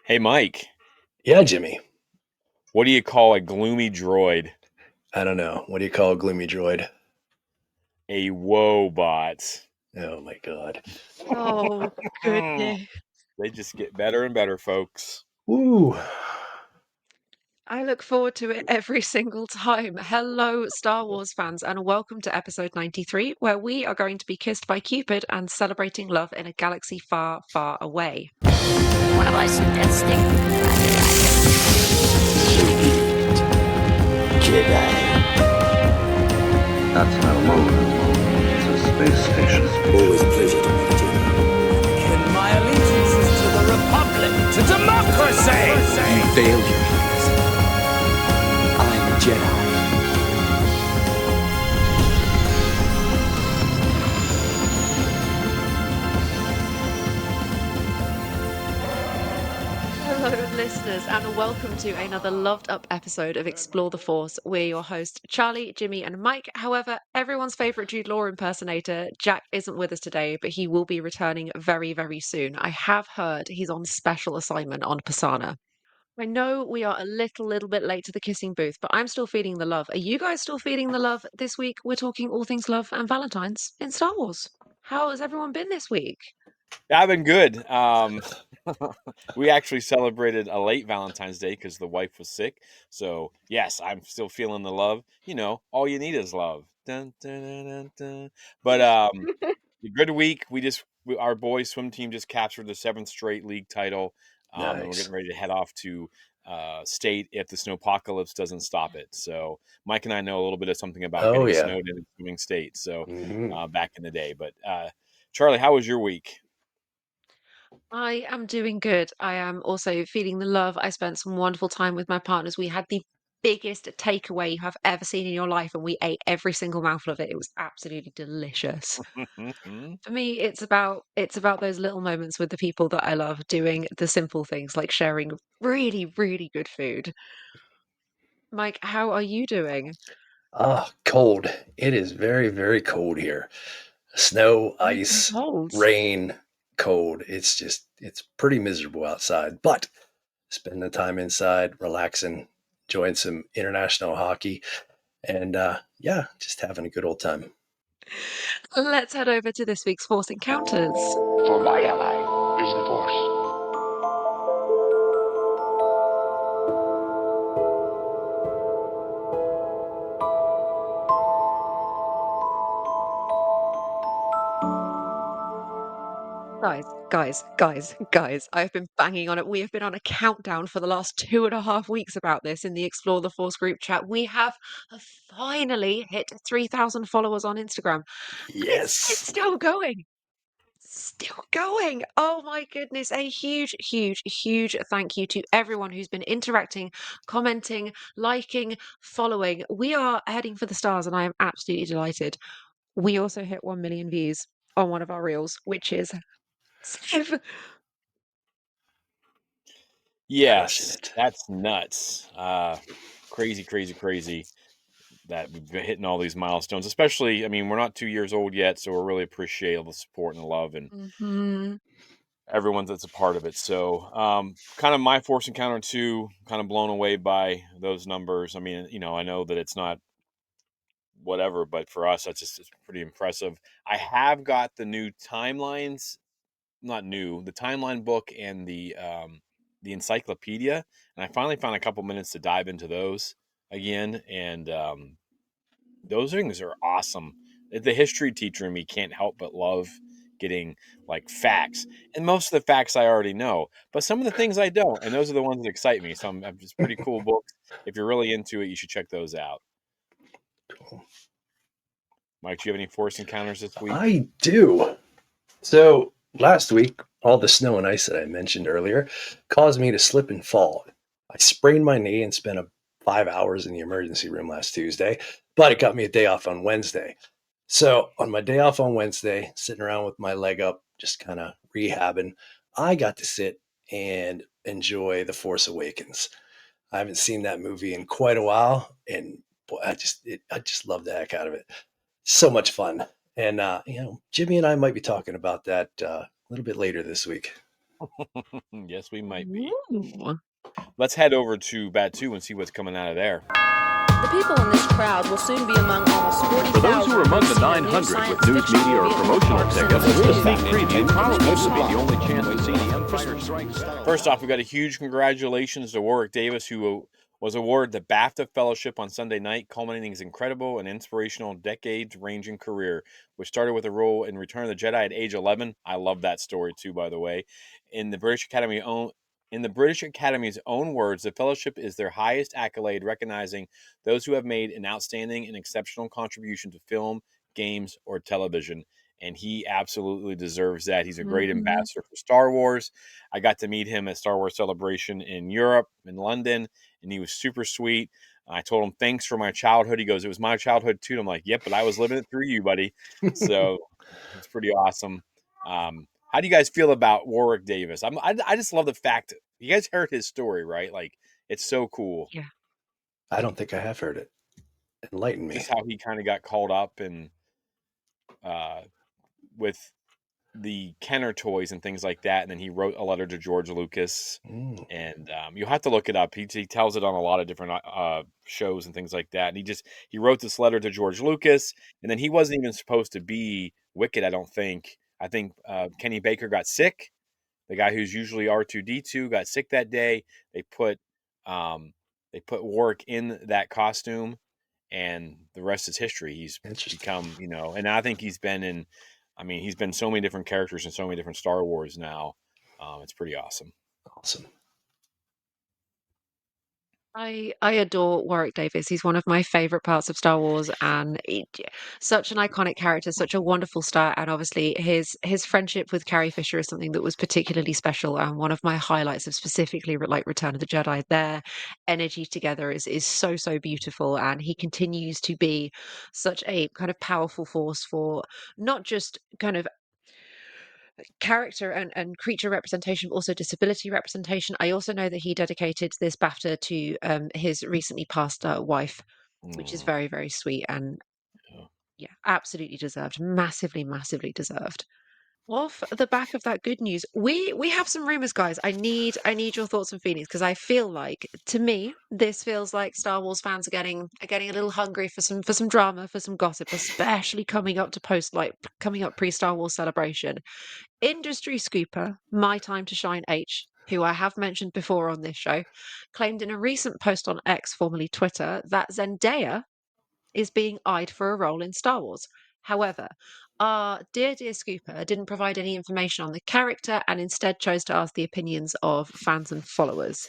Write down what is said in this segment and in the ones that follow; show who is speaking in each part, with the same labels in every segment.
Speaker 1: Hey, Mike,
Speaker 2: Yeah, Jimmy.
Speaker 1: what do you call a gloomy droid?
Speaker 2: I don't know. What do you call a gloomy droid?
Speaker 1: A woebot.
Speaker 2: Oh my God.
Speaker 3: Oh, goodness.
Speaker 1: They just get better and better, folks.
Speaker 2: Woo.
Speaker 3: I look forward to it every single time. Hello, Star Wars fans, and welcome to episode 93, where we are going to be kissed by Cupid and celebrating love in a galaxy far, far away.
Speaker 4: Wanna buy some death stick?
Speaker 2: Jedi.
Speaker 5: That's not a moon. It's a space station.
Speaker 6: Always a pleasure to meet you.
Speaker 7: And my allegiance is to the Republic, to democracy!
Speaker 6: You failed, Your Highness. I'm a Jedi.
Speaker 3: Hello, listeners, and welcome to another loved up episode of Explore the Force. We're your hosts, Charlie, Jimmy, and Mike. However, everyone's favourite Jude Law impersonator, Jack, isn't with us today, but he will be returning very, very soon. I have heard he's on special assignment on Pisana. I know we are a little bit late to the kissing booth, but I'm still feeling the love. Are you guys still feeling the love? This week, we're talking all things love and Valentine's in Star Wars. How has everyone been this week?
Speaker 1: I've been good. We actually celebrated a late Valentine's Day because the wife was sick. So, yes, I'm still feeling the love. You know, all you need is love. Dun, dun, dun, dun, dun. But a good week. Our boys swim team just captured the seventh straight league title, and we're
Speaker 2: Nice.
Speaker 1: getting ready to head off to state if the snowpocalypse doesn't stop it. So Mike and I know a little bit of something about
Speaker 2: Oh
Speaker 1: getting
Speaker 2: yeah.
Speaker 1: snowed in swimming state. So
Speaker 2: hmm
Speaker 1: back in the day, but Charlie, how was your week?
Speaker 3: I am doing good. I am also feeling the love. I spent some wonderful time with my partners. We had the biggest takeaway you have ever seen in your life, and we ate every single mouthful of it. It was absolutely delicious. For me, it's about those little moments with the people that I love, doing the simple things like sharing really, really good food. Mike, how are you doing?
Speaker 2: Cold. It is very, very cold here. Snow,
Speaker 3: You've been
Speaker 2: ice,
Speaker 3: cold.
Speaker 2: rain, cold. It's pretty miserable outside. But spending the time inside, relaxing, enjoying some international hockey, and yeah, just having a good old time.
Speaker 3: Let's head over to this week's Force Encounters.
Speaker 8: For my ally is the Force.
Speaker 3: Guys, I've been banging on it. We have been on a countdown for the last 2.5 weeks about this in the Explore the Force group chat. We have finally hit 3,000 followers on Instagram. And it's
Speaker 2: Yes.
Speaker 3: still going. Still going. Oh my goodness. A huge thank you to everyone who's been interacting, commenting, liking, following. We are heading for the stars, and I am absolutely delighted. We also hit 1 million views on one of our reels, which is massive.
Speaker 2: Crushing
Speaker 1: Yes,
Speaker 2: it.
Speaker 1: that's nuts. Crazy that we've been hitting all these milestones. Especially, I mean, we're not 2 years old yet, so we're really appreciative of the support and the love and
Speaker 3: Mhm.
Speaker 1: everyone that's a part of it. So, kind of my Force Encounter 2, kind of blown away by those numbers. I mean, you know, I know that it's not whatever, but for us, that's just it's pretty impressive. I have got the new timelines, not new, the timeline book and the encyclopedia, and I finally found a couple minutes to dive into those again, and those things are awesome. The history teacher in me can't help but love getting like facts, and most of the facts I already know, but some of the things I don't, and those are the ones that excite me. So it's pretty cool books. If you're really into it, you should check those out. Mike, do you have any force encounters this week?
Speaker 2: I do. So last week, all the snow and ice that I mentioned earlier caused me to slip and fall. I sprained my knee and spent 5 hours in the emergency room last Tuesday, but it got me a day off on Wednesday. So on my day off on Wednesday, sitting around with my leg up, just kind of rehabbing, I got to sit and enjoy The Force Awakens. I haven't seen that movie in quite a while, and boy, I just love the heck out of it. So much fun. And Jimmy and I might be talking about that a little bit later this week.
Speaker 1: Yes, we might be.
Speaker 3: Ooh.
Speaker 1: Let's head over to Batu and see what's coming out of there.
Speaker 9: The people in this crowd will soon be among almost 40,000.
Speaker 10: For those who are among the 900 with news media or promotional tickets, this sneak preview probably would be the only chance to see the Empire Strikes Back.
Speaker 1: First off, we got a huge congratulations to Warwick Davis, who was awarded the BAFTA Fellowship on Sunday night, culminating his incredible and inspirational decades-ranging career, which started with a role in Return of the Jedi at age 11. I love that story too, by the way. In the British Academy's own words, the fellowship is their highest accolade, recognizing those who have made an outstanding and exceptional contribution to film, games, or television. And he absolutely deserves that. He's a great ambassador for Star Wars. I got to meet him at Star Wars Celebration in Europe, in London, and he was super sweet. I told him, thanks for my childhood. He goes, it was my childhood too. And I'm like, yep, but I was living it through you, buddy. So it's pretty awesome. How do you guys feel about Warwick Davis? I just love the fact you guys heard his story, right? Like, it's so cool.
Speaker 3: Yeah.
Speaker 2: I don't think I have heard it. Enlighten me.
Speaker 1: Just how he kind of got called up and with the Kenner toys and things like that. And then he wrote a letter to George Lucas. And you'll have to look it up. He tells it on a lot of different shows and things like that. And he wrote this letter to George Lucas, and then he wasn't even supposed to be Wicket, I don't think. I think Kenny Baker got sick. The guy who's usually R2D2 got sick that day. They put Warwick in that costume, and the rest is history. He's become, and I think he's been so many different characters in so many different Star Wars now. It's pretty awesome.
Speaker 2: Awesome.
Speaker 3: I adore Warwick Davis. He's one of my favorite parts of Star Wars, and such an iconic character, such a wonderful star. And obviously, his friendship with Carrie Fisher is something that was particularly special. And one of my highlights of specifically like Return of the Jedi, their energy together is so beautiful. And he continues to be such a kind of powerful force for not just kind of character and creature representation, but also disability representation. I also know that he dedicated this BAFTA to his recently passed wife, which is very, very sweet and yeah, absolutely deserved. Massively deserved. Off the back of that good news, we have some rumors, guys. I need your thoughts and feelings because I feel like, to me, this feels like Star Wars fans are getting a little hungry for some drama, for some gossip, especially coming up pre Star Wars Celebration. Industry scooper, My Time to Shine H, who I have mentioned before on this show, claimed in a recent post on X, formerly Twitter, that Zendaya is being eyed for a role in Star Wars. However, our dear Scooper didn't provide any information on the character and instead chose to ask the opinions of fans and followers.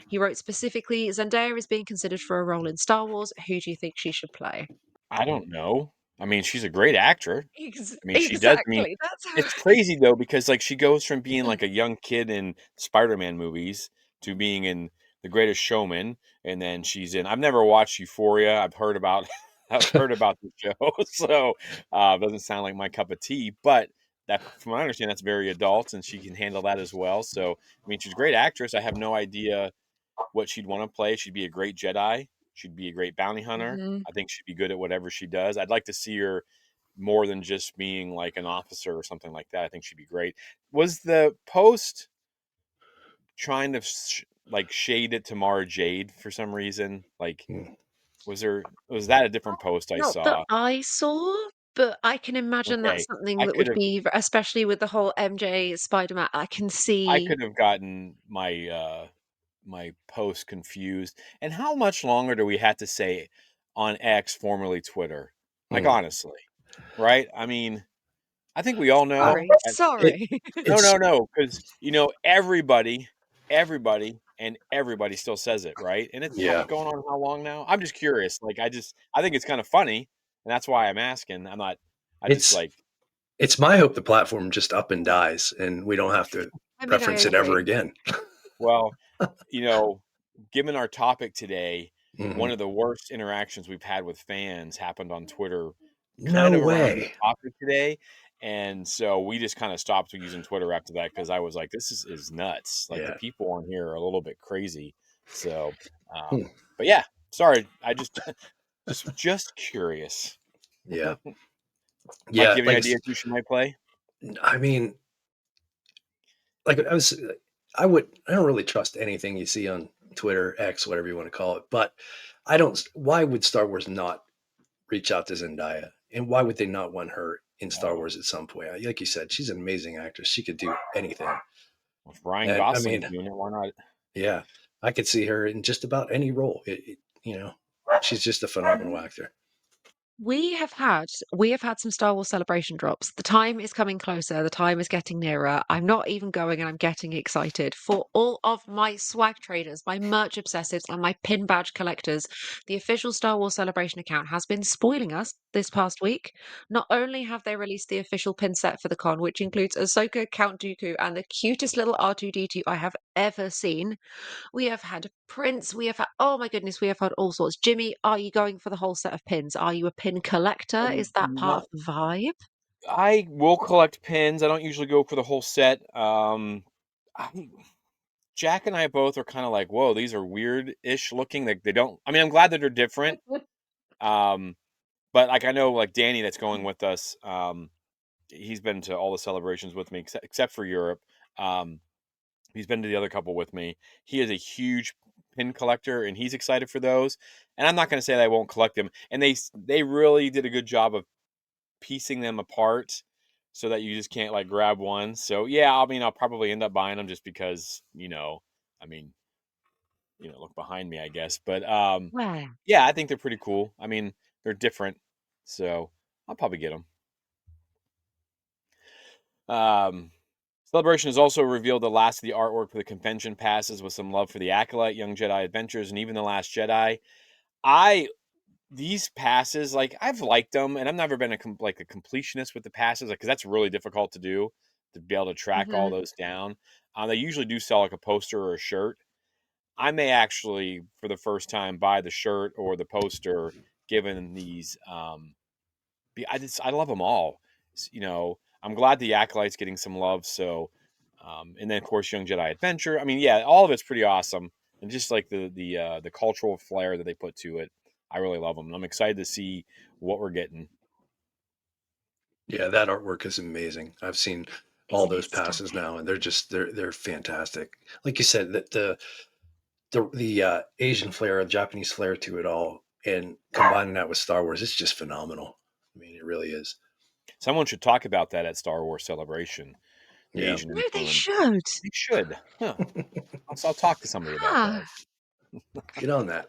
Speaker 3: He wrote specifically, Zendaya is being considered for a role in Star Wars. Who do you think she should play?
Speaker 1: I don't know. I mean, she's a great actor. She does.
Speaker 3: Exactly. That's how.
Speaker 1: It's crazy though, because like she goes from being like a young kid in Spider-Man movies to being in The Greatest Showman, and then she's in. I've never watched Euphoria. I've heard about. I've heard about the show, so it doesn't sound like my cup of tea. But that, from what I understand, that's very adult, and she can handle that as well. So, I mean, she's a great actress. I have no idea what she'd want to play. She'd be a great Jedi. She'd be a great bounty hunter.
Speaker 3: Mhm.
Speaker 1: I think she'd be good at whatever she does. I'd like to see her more than just being like an officer or something like that. I think she'd be great. Was the post trying to like shade it to Mara Jade for some reason? Like, was that a different post I
Speaker 3: Not that
Speaker 1: saw?
Speaker 3: I saw, but I can imagine that's
Speaker 1: Okay,
Speaker 3: something
Speaker 1: I
Speaker 3: that
Speaker 1: could
Speaker 3: would
Speaker 1: have
Speaker 3: be, especially with the whole MJ Spider-Man. I can
Speaker 1: I
Speaker 3: see.
Speaker 1: could have gotten my post confused. And how much longer do we have to say on X, formerly Twitter? Like honestly, right? I mean, I think we all know.
Speaker 3: Sorry,
Speaker 2: It
Speaker 3: sorry.
Speaker 2: it's
Speaker 1: No, because everybody still says it, right? And it's
Speaker 2: yeah.
Speaker 1: going on how long now? I'm just curious. Like, I think it's kind of funny, and that's why I'm asking. I'm not. I just
Speaker 2: It's
Speaker 1: like.
Speaker 2: it's my hope the platform just up and dies and we don't have to
Speaker 3: I mean, I
Speaker 2: reference it ever
Speaker 3: agree.
Speaker 2: again.
Speaker 1: Well, you know, given our topic today, one
Speaker 2: Mhm.
Speaker 1: of the worst interactions we've had with fans happened on Twitter, kind
Speaker 2: No
Speaker 1: of around this
Speaker 2: way.
Speaker 1: topic today. And so we just kind of stopped using Twitter after that because I was like, this is nuts. Like the
Speaker 2: Yeah.
Speaker 1: people on here are a little bit crazy. So,
Speaker 2: Hmm.
Speaker 1: but yeah, sorry. I just curious.
Speaker 2: Yeah.
Speaker 1: Mike,
Speaker 2: Yeah.
Speaker 1: you have any
Speaker 2: Like
Speaker 1: ideas who she might play?
Speaker 2: I mean, like I don't really trust anything you see on Twitter, X, whatever you want to call it. But I don't. Why would Star Wars not reach out to Zendaya, and why would they not want her in Star
Speaker 1: Oh,
Speaker 2: Wars at some point? Like you said, she's an amazing actress. She could do anything.
Speaker 1: if Ryan
Speaker 2: And I
Speaker 1: Gosling's
Speaker 2: mean,
Speaker 1: doing it, why not?
Speaker 2: yeah, I could see her in just about any role. She's just a phenomenal actor.
Speaker 3: We have had some Star Wars celebration drops. The time is coming closer. The time is getting nearer. I'm not even going and I'm getting excited for all of my swag traders, my merch obsessives, and my pin badge collectors. The official Star Wars celebration account has been spoiling us this past week. Not only have they released the official pin set for the con, which includes Ahsoka, Count Dooku, and the cutest little R2D2 I have ever seen, we have had prints. We have had, oh my goodness, we have had all sorts. Jimmy, are you going for the whole set of pins? Are you a pin collector? Is that part
Speaker 1: Not.
Speaker 3: of the vibe?
Speaker 1: I will collect pins. I don't usually go for the whole set. I, Jack and I both are kind of like, whoa, these are weird-ish looking. Like they don't. I mean, I'm glad that they're different. Um, but like I know, like Danny, that's going with us. He's been to all the celebrations with me except for Europe. Um, he's been to the other couple with me. He is a huge pin collector, and he's excited for those. And I'm not going to say that I won't collect them. And they really did a good job of piecing them apart so that you just can't like grab one. So yeah, I mean, I'll probably end up buying them just because I mean, look behind me, I guess. But
Speaker 3: Wow.
Speaker 1: yeah, I think they're pretty cool. I mean, they're different, so I'll probably get them. Um, Celebration has also revealed the last of the artwork for the convention passes with some love for the Acolyte, Young Jedi Adventures, and even the Last Jedi. I These passes, like I've liked them, and I've never been like a completionist with the passes, like because that's really difficult to do to be able to track all
Speaker 3: Hmm.
Speaker 1: those down. They usually do sell like a poster or a shirt. I may actually, for the first time, buy the shirt or the poster, given these. I love them all. I'm glad the Acolyte's getting some love. So, and then of course, Young Jedi Adventure. I mean, yeah, all of it's pretty awesome, and just like the cultural flair that they put to it, I really love them. And I'm excited to see what we're getting.
Speaker 2: Yeah, that artwork is amazing. I've seen all
Speaker 3: Isn't
Speaker 2: those
Speaker 3: it
Speaker 2: passes
Speaker 3: stunning?
Speaker 2: now, and they're fantastic. Like you said, that the Asian flair, Japanese flair to it all, and combining that with Star Wars, it's just phenomenal. I mean, it really is.
Speaker 1: Someone should talk about that at Star Wars Celebration. The
Speaker 2: Yeah,
Speaker 1: Asian
Speaker 3: No, they
Speaker 1: influence.
Speaker 3: should.
Speaker 1: They should. Huh. I'll talk to somebody about
Speaker 3: Huh.
Speaker 1: that.
Speaker 2: get on that.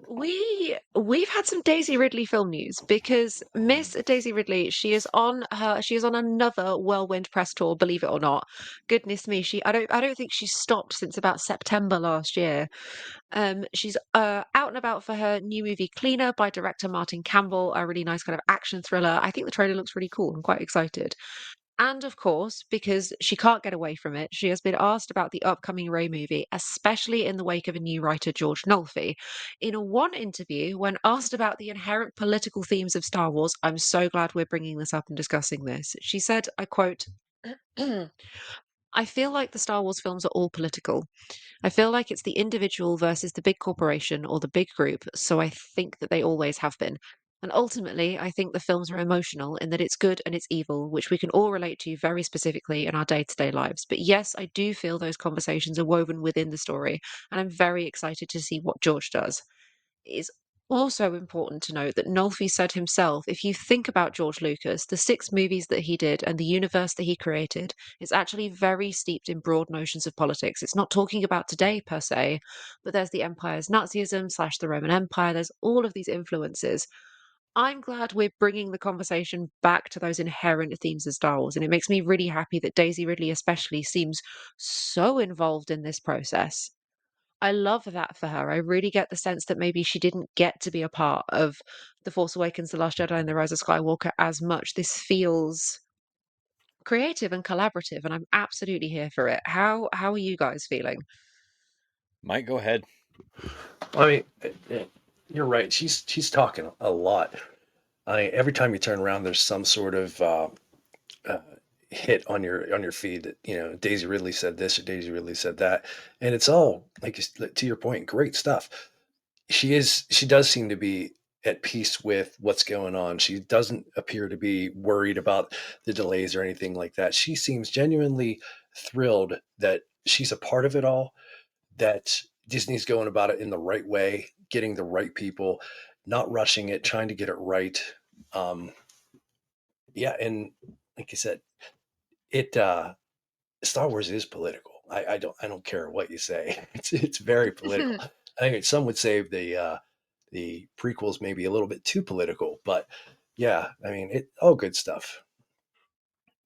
Speaker 3: We've had some Daisy Ridley film news because Miss Daisy Ridley, she is on another whirlwind press tour, believe it or not. Goodness me, I don't think she's stopped since about September last year. She's out and about for her new movie Cleaner by director Martin Campbell, a really nice kind of action thriller. I think the trailer looks really cool. I'm quite excited. And of course, because she can't get away from it, she has been asked about the upcoming Ray movie, especially in the wake of a new writer, George Nolfi. In one interview, when asked about the inherent political themes of Star Wars, I'm so glad we're bringing this up and discussing this. She said, I quote, I feel like the Star Wars films are all political. I feel like it's the individual versus the big corporation or the big group, so I think that they always have been. And ultimately, I think the films are emotional in that it's good and it's evil, which we can all relate to very specifically in our day to day lives. But yes, I do feel those conversations are woven within the story, and I'm very excited to see what George does. It's also important to note that Nolfi said himself, if you think about George Lucas, the six movies that he did and the universe that he created is actually very steeped in broad notions of politics. It's not talking about today per se, but there's the empire's Nazism / the Roman Empire. There's all of these influences. I'm glad we're bringing the conversation back to those inherent themes of Star Wars, and it makes me really happy that Daisy Ridley, especially, seems so involved in this process. I love that for her. I really get the sense that maybe she didn't get to be a part of The Force Awakens, The Last Jedi, and The Rise of Skywalker as much. This feels creative and collaborative, and I'm absolutely here for it. How are you guys feeling?
Speaker 1: Mike, go ahead.
Speaker 2: I mean, you're right. She's talking a lot. Every time you turn around, there's some sort of uh, hit on your feed that Daisy Ridley said this or Daisy Ridley said that, and it's all like to your point, great stuff. She does seem to be at peace with what's going on. She doesn't appear to be worried about the delays or anything like that. She seems genuinely thrilled that she's a part of it all, that Disney's going about it in the right way, getting the right people, not rushing it, trying to get it right. Um, yeah, and like I said, it Star Wars is political. I don't care what you say. It's very political. I think some would say the prequels maybe a little bit too political, but yeah, I mean it all good stuff.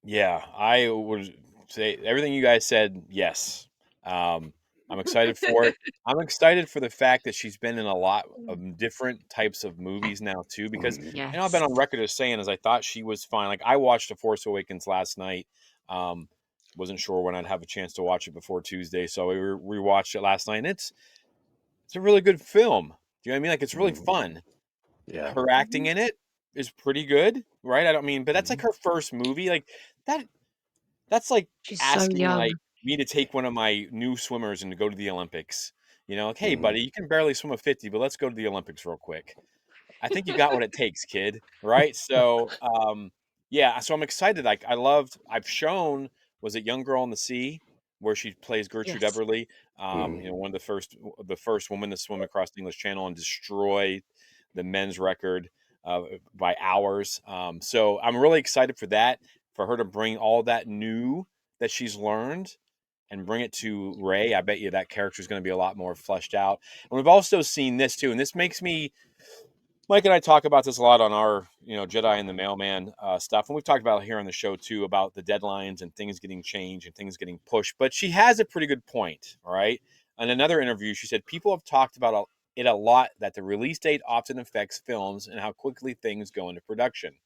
Speaker 1: Yeah, I would say everything you guys said. Yes, um, I'm excited for it. I'm excited for the fact that she's been in a lot of different types of movies now too. Because
Speaker 2: Mhm.
Speaker 1: I know I've been
Speaker 3: Yes.
Speaker 1: on record as saying as I thought she was fine. Like I watched The Force Awakens last night. Um, wasn't sure when I'd have a chance to watch it before Tuesday, so we rewatched it last night, and it's a really good film. Do you know what I mean? Like it's really
Speaker 2: Mhm.
Speaker 1: fun.
Speaker 2: Yeah.
Speaker 1: Her acting in it is pretty good, right? I don't mean, but that's like
Speaker 2: Mhm.
Speaker 1: her first movie. Like that that's like
Speaker 3: She's so
Speaker 1: asking, like,
Speaker 3: young.
Speaker 1: me to take one of my new swimmers and to go to the Olympics. You know, like, "Hey,
Speaker 2: Mhm.
Speaker 1: buddy, you can barely swim a 50, but let's go to the Olympics real quick." I think you got what it takes, kid, right? So, yeah, so I'm excited. Like, I've shown, was it Young Girl in the Sea, where she plays Gertrude
Speaker 3: Yes.
Speaker 1: Everly,
Speaker 2: Mhm.
Speaker 1: one of the first woman to swim across the English Channel and destroy the men's record by hours. So I'm really excited for that, for her to bring all that new that she's learned and bring it to Ray. I bet you that character is going to be a lot more fleshed out. And we've also seen this too, and this makes me, Mike and I talk about this a lot on our, Jedi and the Mailman stuff, and we've talked about it here on the show too about the deadlines and things getting changed and things getting pushed. But she has a pretty good point, all right? In another interview, she said people have talked about it a lot that the release date often affects films and how quickly things go into production.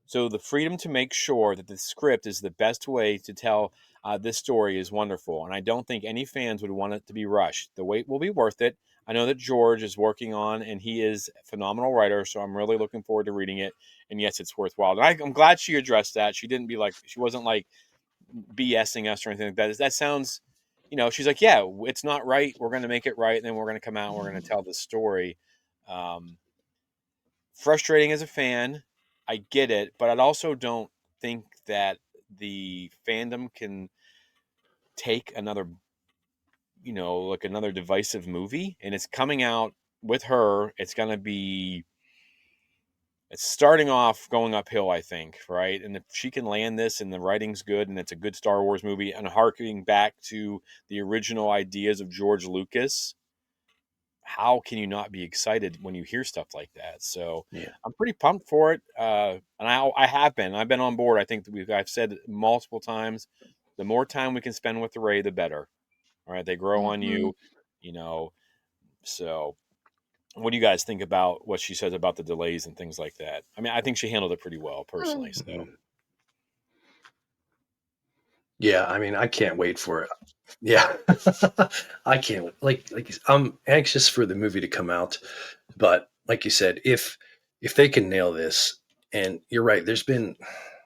Speaker 1: So the freedom to make sure that the script is the best way to tell this story is wonderful, and I don't think any fans would want it to be rushed. The wait will be worth it. I know that George is working on, and he is a phenomenal writer, so I'm really looking forward to reading it. And yes, it's worthwhile. And I'm glad she addressed that. She didn't be like, she wasn't like BSing us or anything like that. That sounds, she's like, yeah, it's not right. We're going to make it right, and then we're going to come out and we're going to tell the story. Um, Frustrating as a fan. I get it, but I also don't think that the fandom can take another, like another divisive movie. And it's coming out with her. It's starting off going uphill, I think, right? And if she can land this and the writing's good and it's a good Star Wars movie and harkening back to the original ideas of George Lucas, how can you not be excited when you hear stuff like that? So
Speaker 2: Yeah.
Speaker 1: I'm pretty pumped for it, and I have been. I've been on board. I think that I've said multiple times, the more time we can spend with the Ray, the better. All right, they grow on
Speaker 3: Mhm.
Speaker 1: you, you know. So, what do you guys think about what she says about the delays and things like that? I mean, I think she handled it pretty well, personally. So,
Speaker 2: Mhm. Yeah, I mean, I can't wait for it. Yeah. I can't I'm anxious for the movie to come out, but like you said, if they can nail this, and you're right, there's been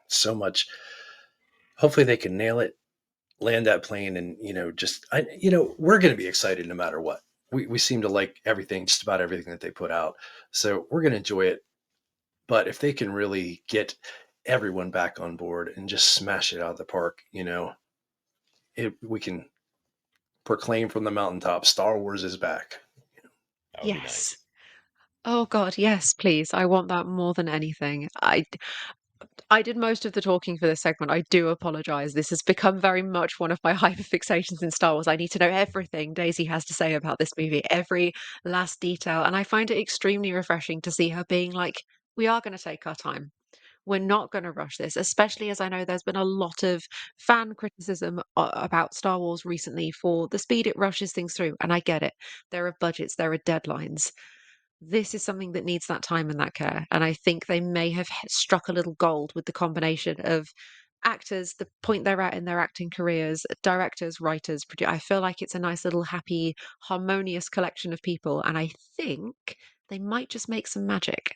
Speaker 2: so much, hopefully they can nail it, land that plane, and just we're going to be excited no matter what. We seem to like everything, just about everything that they put out, so we're going to enjoy it. But if they can really get everyone back on board and just smash it out of the park, we can proclaim from the mountaintop, Star Wars is back.
Speaker 1: that would be
Speaker 3: Yes.
Speaker 1: nice.
Speaker 3: Oh God, yes, please. I want that more than anything. I did most of the talking for this segment. I do apologize. This has become very much one of my hyperfixations in Star Wars. I need to know everything Daisy has to say about this movie, every last detail. And I find it extremely refreshing to see her being like, we are going to take our time. We're not going to rush this, especially as I know there's been a lot of fan criticism about Star Wars recently for the speed it rushes things through. And I get it. There are budgets, there are deadlines. This is something that needs that time and that care. And I think they may have struck a little gold with the combination of actors, the point they're at in their acting careers, directors, writers, I feel like it's a nice little happy, harmonious collection of people. And I think they might just make some magic.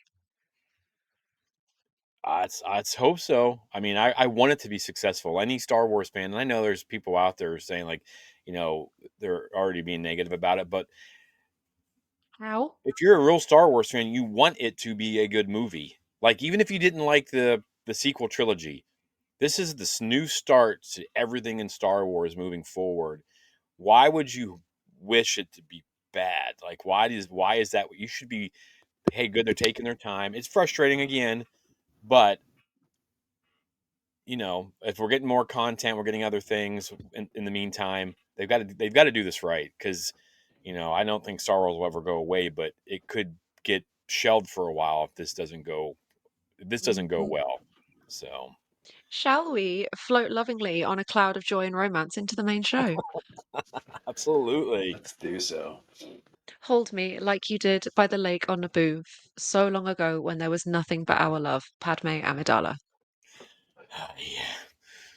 Speaker 1: Let's hope so. I mean, I want it to be successful. Any Star Wars fan, and I know there's people out there saying like, they're already being negative about it, but
Speaker 3: How?
Speaker 1: If you're a real Star Wars fan, you want it to be a good movie. Like even if you didn't like the sequel trilogy, this is this new start to everything in Star Wars moving forward. Why would you wish it to be bad? Like why is that? You should be, hey, good. They're taking their time. It's frustrating again, but if we're getting more content, we're getting other things in the meantime. They've got to do this right because, I don't think Star Wars will ever go away, but it could get shelved for a while if this doesn't go
Speaker 3: Mhm.
Speaker 1: well. So
Speaker 3: Shall we float lovingly on a cloud of joy and romance into the main show?
Speaker 1: absolutely.
Speaker 2: Let's do so.
Speaker 3: Hold me like you did by the lake on Naboo so long ago when there was nothing but our love, Padme Amidala.
Speaker 1: Yeah.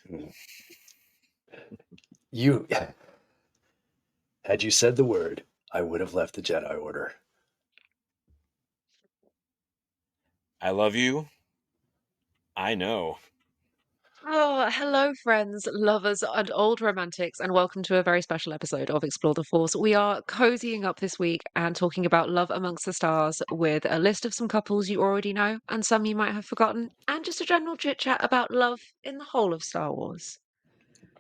Speaker 2: Mm. You had you said the word, I would have left the Jedi Order.
Speaker 1: I love you. I know.
Speaker 3: Oh, hello, friends, lovers, and old romantics, and welcome to a very special episode of Explore the Force. We are cozying up this week and talking about love amongst the stars with a list of some couples you already know and some you might have forgotten, and just a general chit chat about love in the whole of Star Wars.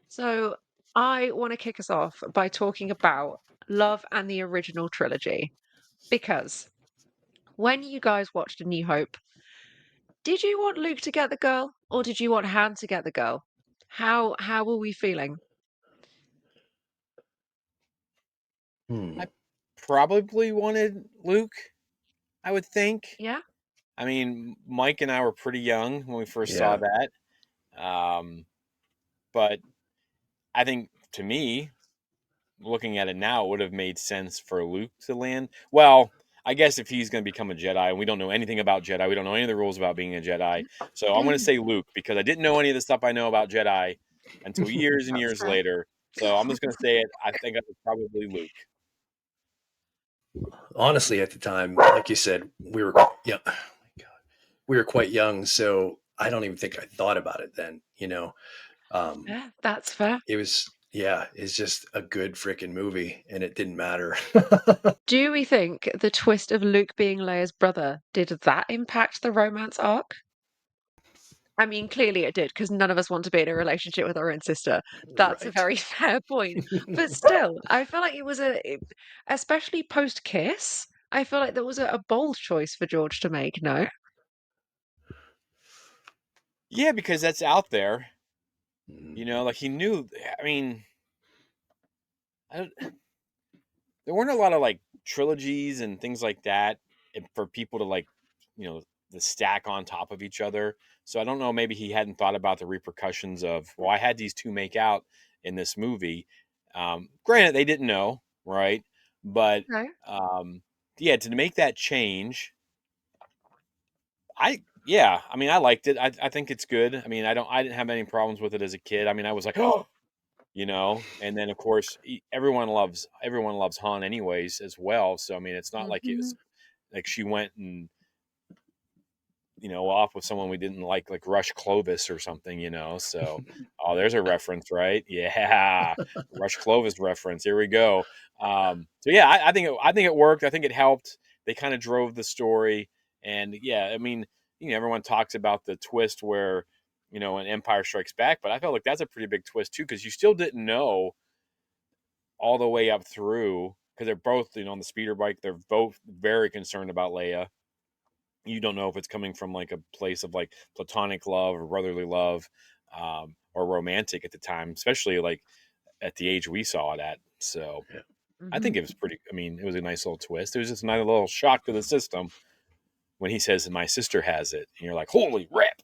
Speaker 3: So, I want to kick us off by talking about love and the original trilogy because when you guys watched A New Hope, did you want Luke to get the girl, or did you want Han to get the girl? How were we feeling?
Speaker 2: Hmm.
Speaker 1: I probably wanted Luke, I would think.
Speaker 3: Yeah?
Speaker 1: I mean, Mike and I were pretty young when we first saw
Speaker 2: Yeah.
Speaker 1: that. But I think to me, looking at it now, it would have made sense for Luke to land. Well, I guess if he's going to become a Jedi, and we don't know anything about Jedi, we don't know any of the rules about being a Jedi. So I'm going to say Luke because I didn't know any of the stuff I know about Jedi until years and
Speaker 3: That's
Speaker 1: years
Speaker 3: fair.
Speaker 1: later. So I'm just going to say it. I think it was probably Luke.
Speaker 2: Honestly, at the time, like you said, we were yeah, oh my God, we were quite young, so I don't even think I thought about it then. Um,
Speaker 3: Yeah, that's fair.
Speaker 2: it was yeah, it's just a good freaking movie, and it didn't matter.
Speaker 3: Do we think the twist of Luke being Leia's brother, did that impact the romance arc? I mean, clearly it did, because none of us want to be in a relationship with our own sister. That's a
Speaker 2: Right.
Speaker 3: very fair point. But still, I feel like especially post Kiss, I feel like that was a bold choice for George to make, no?
Speaker 1: Yeah, because that's out there.
Speaker 2: Mm.
Speaker 1: Like he knew. I mean, I don't, there weren't a lot of like trilogies and things like that for people to like, the stack on top of each other. So I don't know. Maybe he hadn't thought about the repercussions of, well, I had these two make out in this movie. Granted, they didn't know, right? But
Speaker 3: No.
Speaker 1: um, yeah, to make that change, yeah, I mean, I liked it. I think it's good. I mean, I didn't have any problems with it as a kid. I mean, I was like, oh, and then of course everyone loves Han anyways as well. So I mean, it's not like it
Speaker 3: Mhm.
Speaker 1: was like she went and off with someone we didn't like Rush Clovis or something. So oh, there's a reference, right? Yeah, Rush Clovis reference. Here we go. So yeah, I think it worked. I think it helped. They kind of drove the story, and yeah, I mean, everyone talks about the twist where when Empire Strikes Back, but I felt like that's a pretty big twist too because you still didn't know all the way up through because they're both on the speeder bike. They're both very concerned about Leia. You don't know if it's coming from like a place of like platonic love or brotherly love, or romantic at the time, especially like at the age we saw it at. So
Speaker 2: Yeah.
Speaker 1: I think
Speaker 3: Mhm.
Speaker 1: it was pretty. I mean, it was a nice little twist. It was just a nice little shock to the system when he says, "My sister has it," and you're like, "Holy rip!"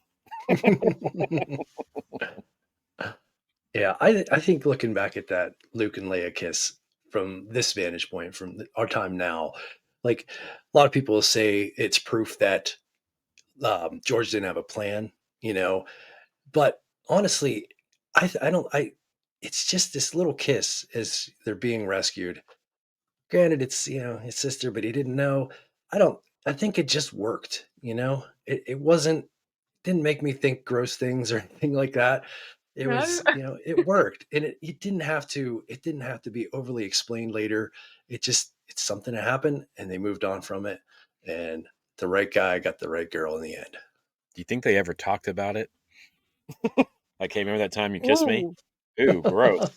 Speaker 2: Yeah, I think looking back at that Luke and Leia kiss from this vantage point, from our time now, like a lot of people say it's proof that George didn't have a plan, you know. But honestly, I don't I. It's just this little kiss as they're being rescued. Granted, it's his sister, but he didn't know. I don't. I think it just worked. It wasn't didn't make me think gross things or anything like that. It
Speaker 3: No.
Speaker 2: was, it worked, and it didn't have to. It didn't have to be overly explained later. It just It's something that happened, and they moved on from it, and the right guy got the right girl in the end.
Speaker 1: Do you think they ever talked about it? Like, hey, remember that time you kissed me?
Speaker 3: Ooh,
Speaker 1: Ooh, gross.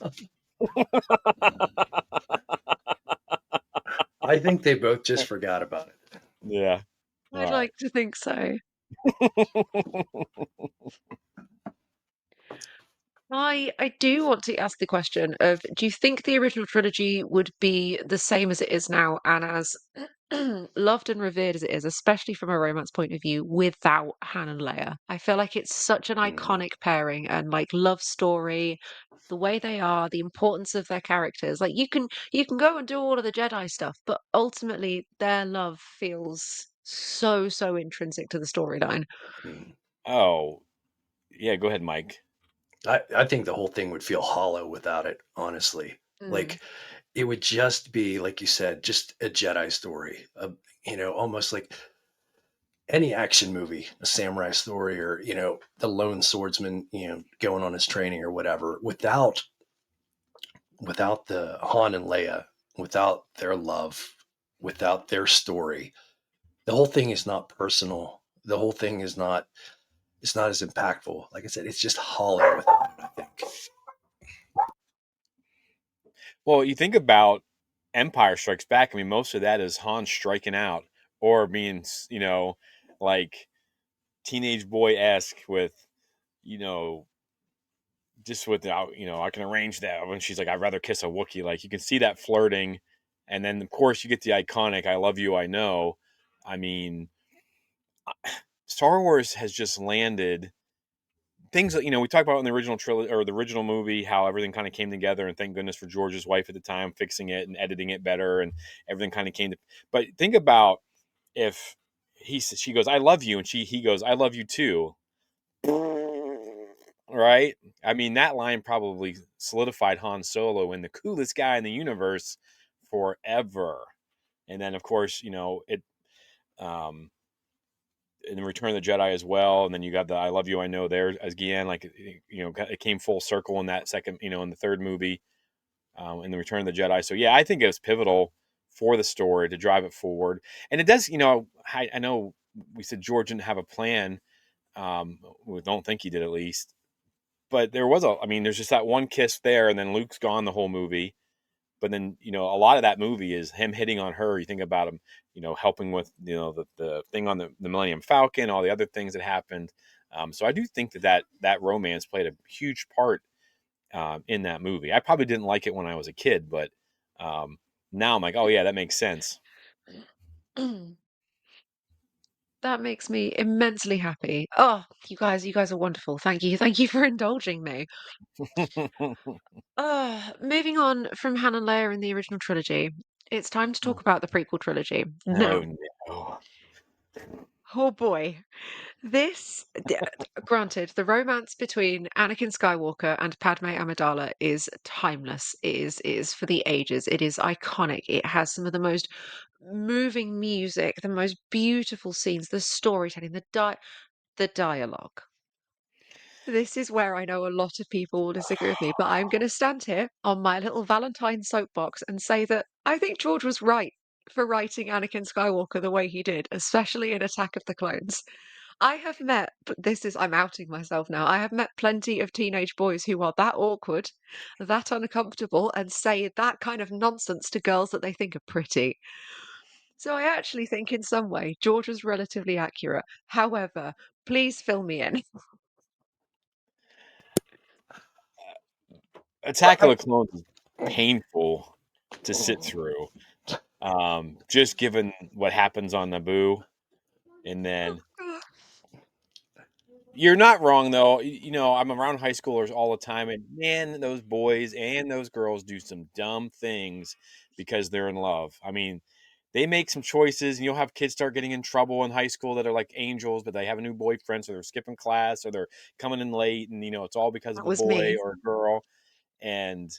Speaker 2: I think they both just forgot about it.
Speaker 1: Yeah. All
Speaker 3: I'd
Speaker 1: right.
Speaker 3: like to think so. I do want to ask the question of, do you think the original trilogy would be the same as it is now and as loved and revered as it is, especially from a romance point of view, without Han and Leia? I feel like it's such an
Speaker 2: Mm,
Speaker 3: iconic pairing and like love story, the way they are, the importance of their characters. Like you can go and do all of the Jedi stuff, but ultimately their love feels so intrinsic to the storyline.
Speaker 2: mm.
Speaker 1: Oh, yeah. Go ahead, Mike.
Speaker 2: I think the whole thing would feel hollow without it, honestly.
Speaker 3: Mm,
Speaker 2: Like it would just be, like you said, just a Jedi story. Almost like any action movie, a samurai story, or the lone swordsman, going on his training or whatever, without the Han and Leia, without their love, without their story. The whole thing is not personal. The whole thing is not. It's not as impactful. Like I said, it's just hollow without it, I think.
Speaker 1: Well, you think about Empire Strikes Back. I mean, most of that is Han striking out or being, like teenage boy esque with, you know, just with the, I can arrange that. When she's like, I'd rather kiss a Wookiee. Like, you can see that flirting. And then, of course, you get the iconic, I love you, I know. I mean, Star Wars has just landed things that we talked about in the original trilogy or the original movie, how everything kind of came together, and thank goodness for George's wife at the time fixing it and editing it better, and everything kind of came to. But think about if she goes, I love you, and he goes, I love you too. Right? I mean, that line probably solidified Han Solo in the coolest guy in the universe forever. And then, of course, it um, in Return of the Jedi as well. And then you got the I Love You, I Know there again. Like, it came full circle in that second, in the third movie, in the Return of the Jedi. So, yeah, I think it was pivotal for the story to drive it forward. And it does, I know we said George didn't have a plan. We don't think he did, at least. But I mean, there's just that one kiss there, and then Luke's gone the whole movie. But then, a lot of that movie is him hitting on her. You think about him, helping with, the thing on the Millennium Falcon, all the other things that happened. So I do think that romance played a huge part in that movie. I probably didn't like it when I was a kid, but um, now I'm like, oh yeah, that makes sense.
Speaker 3: that makes me immensely happy. Oh, you guys are wonderful. Thank you for indulging me. Moving on from Han and Leia in the original trilogy, it's time to talk about the prequel trilogy.
Speaker 1: Oh
Speaker 3: Now,
Speaker 1: no.
Speaker 3: oh boy, granted, the romance between Anakin Skywalker and Padme Amidala is timeless. It is for the ages. It is iconic. It has some of the most moving music, the most beautiful scenes, the storytelling, the dialogue. This is where I know a lot of people will disagree with me, but I'm going to stand here on my little Valentine soapbox and say that I think George was right for writing Anakin Skywalker the way he did, especially in Attack of the Clones. I have met, but I'm outing myself now. I have met plenty of teenage boys who are that awkward, that uncomfortable, and say that kind of nonsense to girls that they think are pretty. So I actually think in some way George was relatively accurate. However, please fill me in.
Speaker 1: Attack of
Speaker 2: I,
Speaker 1: the Clones is painful to sit through. Just given what happens on Naboo, and then you're not wrong though. I'm around high schoolers all the time, and man, those boys and those girls do some dumb things because they're in love. I mean, they make some choices, and you'll have kids start getting in trouble in high school that are like angels, but they have a new boyfriend, so they're skipping class or they're coming in late, and it's all because
Speaker 3: That
Speaker 1: of a
Speaker 3: was
Speaker 1: boy
Speaker 3: me.
Speaker 1: or a girl. And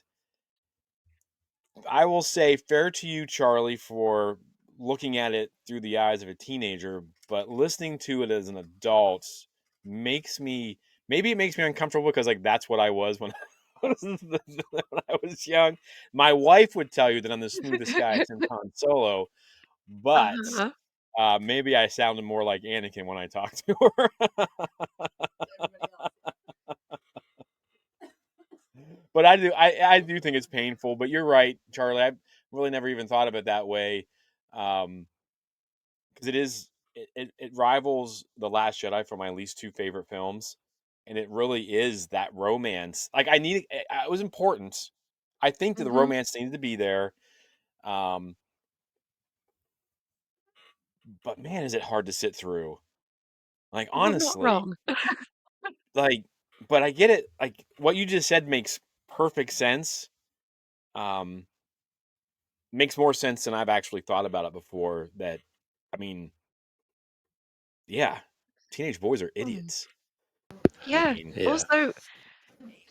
Speaker 1: I will say, fair to you, Charlie, for looking at it through the eyes of a teenager, but listening to it as an adult makes me maybe it makes me uncomfortable because like that's what I was when when I was young. My wife would tell you that I'm the smoothest guy since Han Solo, but
Speaker 3: Uh-huh.
Speaker 1: maybe I sounded more like Anakin when I talked to her. But I do think it's painful. But you're right, Charlie. I've really never even thought of it that way, because it rivals The Last Jedi for my least two favorite films, and it really is that romance. Like it was important. I think that the
Speaker 3: Hmm.
Speaker 1: romance needed to be there, um, but man, is it hard to sit through. Like
Speaker 3: You're not
Speaker 1: honestly,
Speaker 3: wrong.
Speaker 1: like, but I get it. Like what you just said makes perfect sense. Um, Makes more sense than I've actually thought about it before. That, I mean, yeah, teenage boys are
Speaker 3: Mm.
Speaker 1: idiots. I
Speaker 3: Yeah.
Speaker 1: mean,
Speaker 2: Yeah.
Speaker 3: Also,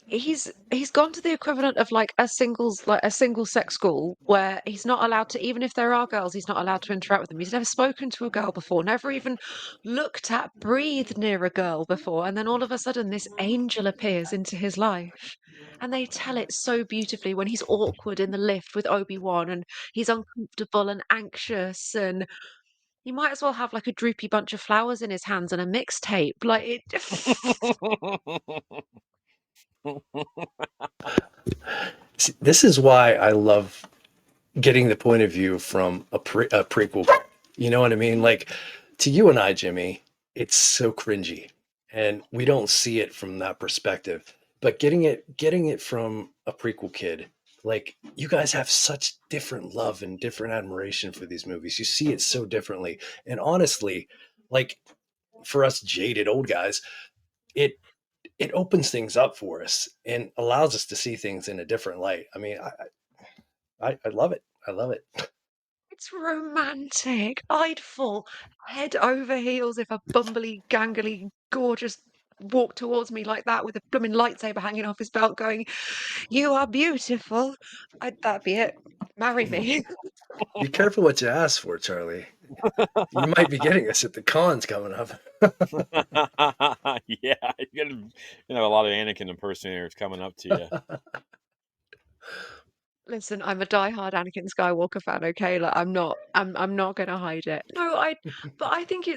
Speaker 3: he's gone to the equivalent of like a single sex school where he's not allowed to, even if there are girls, he's not allowed to interact with them. He's never spoken to a girl before, never even looked at, breathed near a girl before, and then all of a sudden this angel appears into his life. And they tell it so beautifully when he's awkward in the lift with Obi-Wan and he's uncomfortable and anxious, and he might as well have like a droopy bunch of flowers in his hands and a mixtape. Like it
Speaker 2: See, this is why I love getting the point of view from a prequel. You know what I mean? Like to you and I, Jimmy, it's so cringy, and we don't see it from that perspective. But getting it from a prequel kid, like you guys have such different love and different admiration for these movies. You see it so differently, and honestly, like for us jaded old guys, it it opens things up for us and allows us to see things in a different light. I mean, I love it. I love it.
Speaker 3: It's romantic. I'd fall head over heels if a bumbly, gangly, gorgeous walked towards me like that with a blooming lightsaber hanging off his belt going, "You are beautiful." That'd be it. Marry me.
Speaker 2: Be careful what you ask for, Charlie. You might be getting us at the cons coming up.
Speaker 1: yeah, you're gonna have a lot of Anakin impersonators coming up to you.
Speaker 3: Listen, I'm a diehard Anakin Skywalker fan, okay? Like I'm not gonna hide it. No, but I think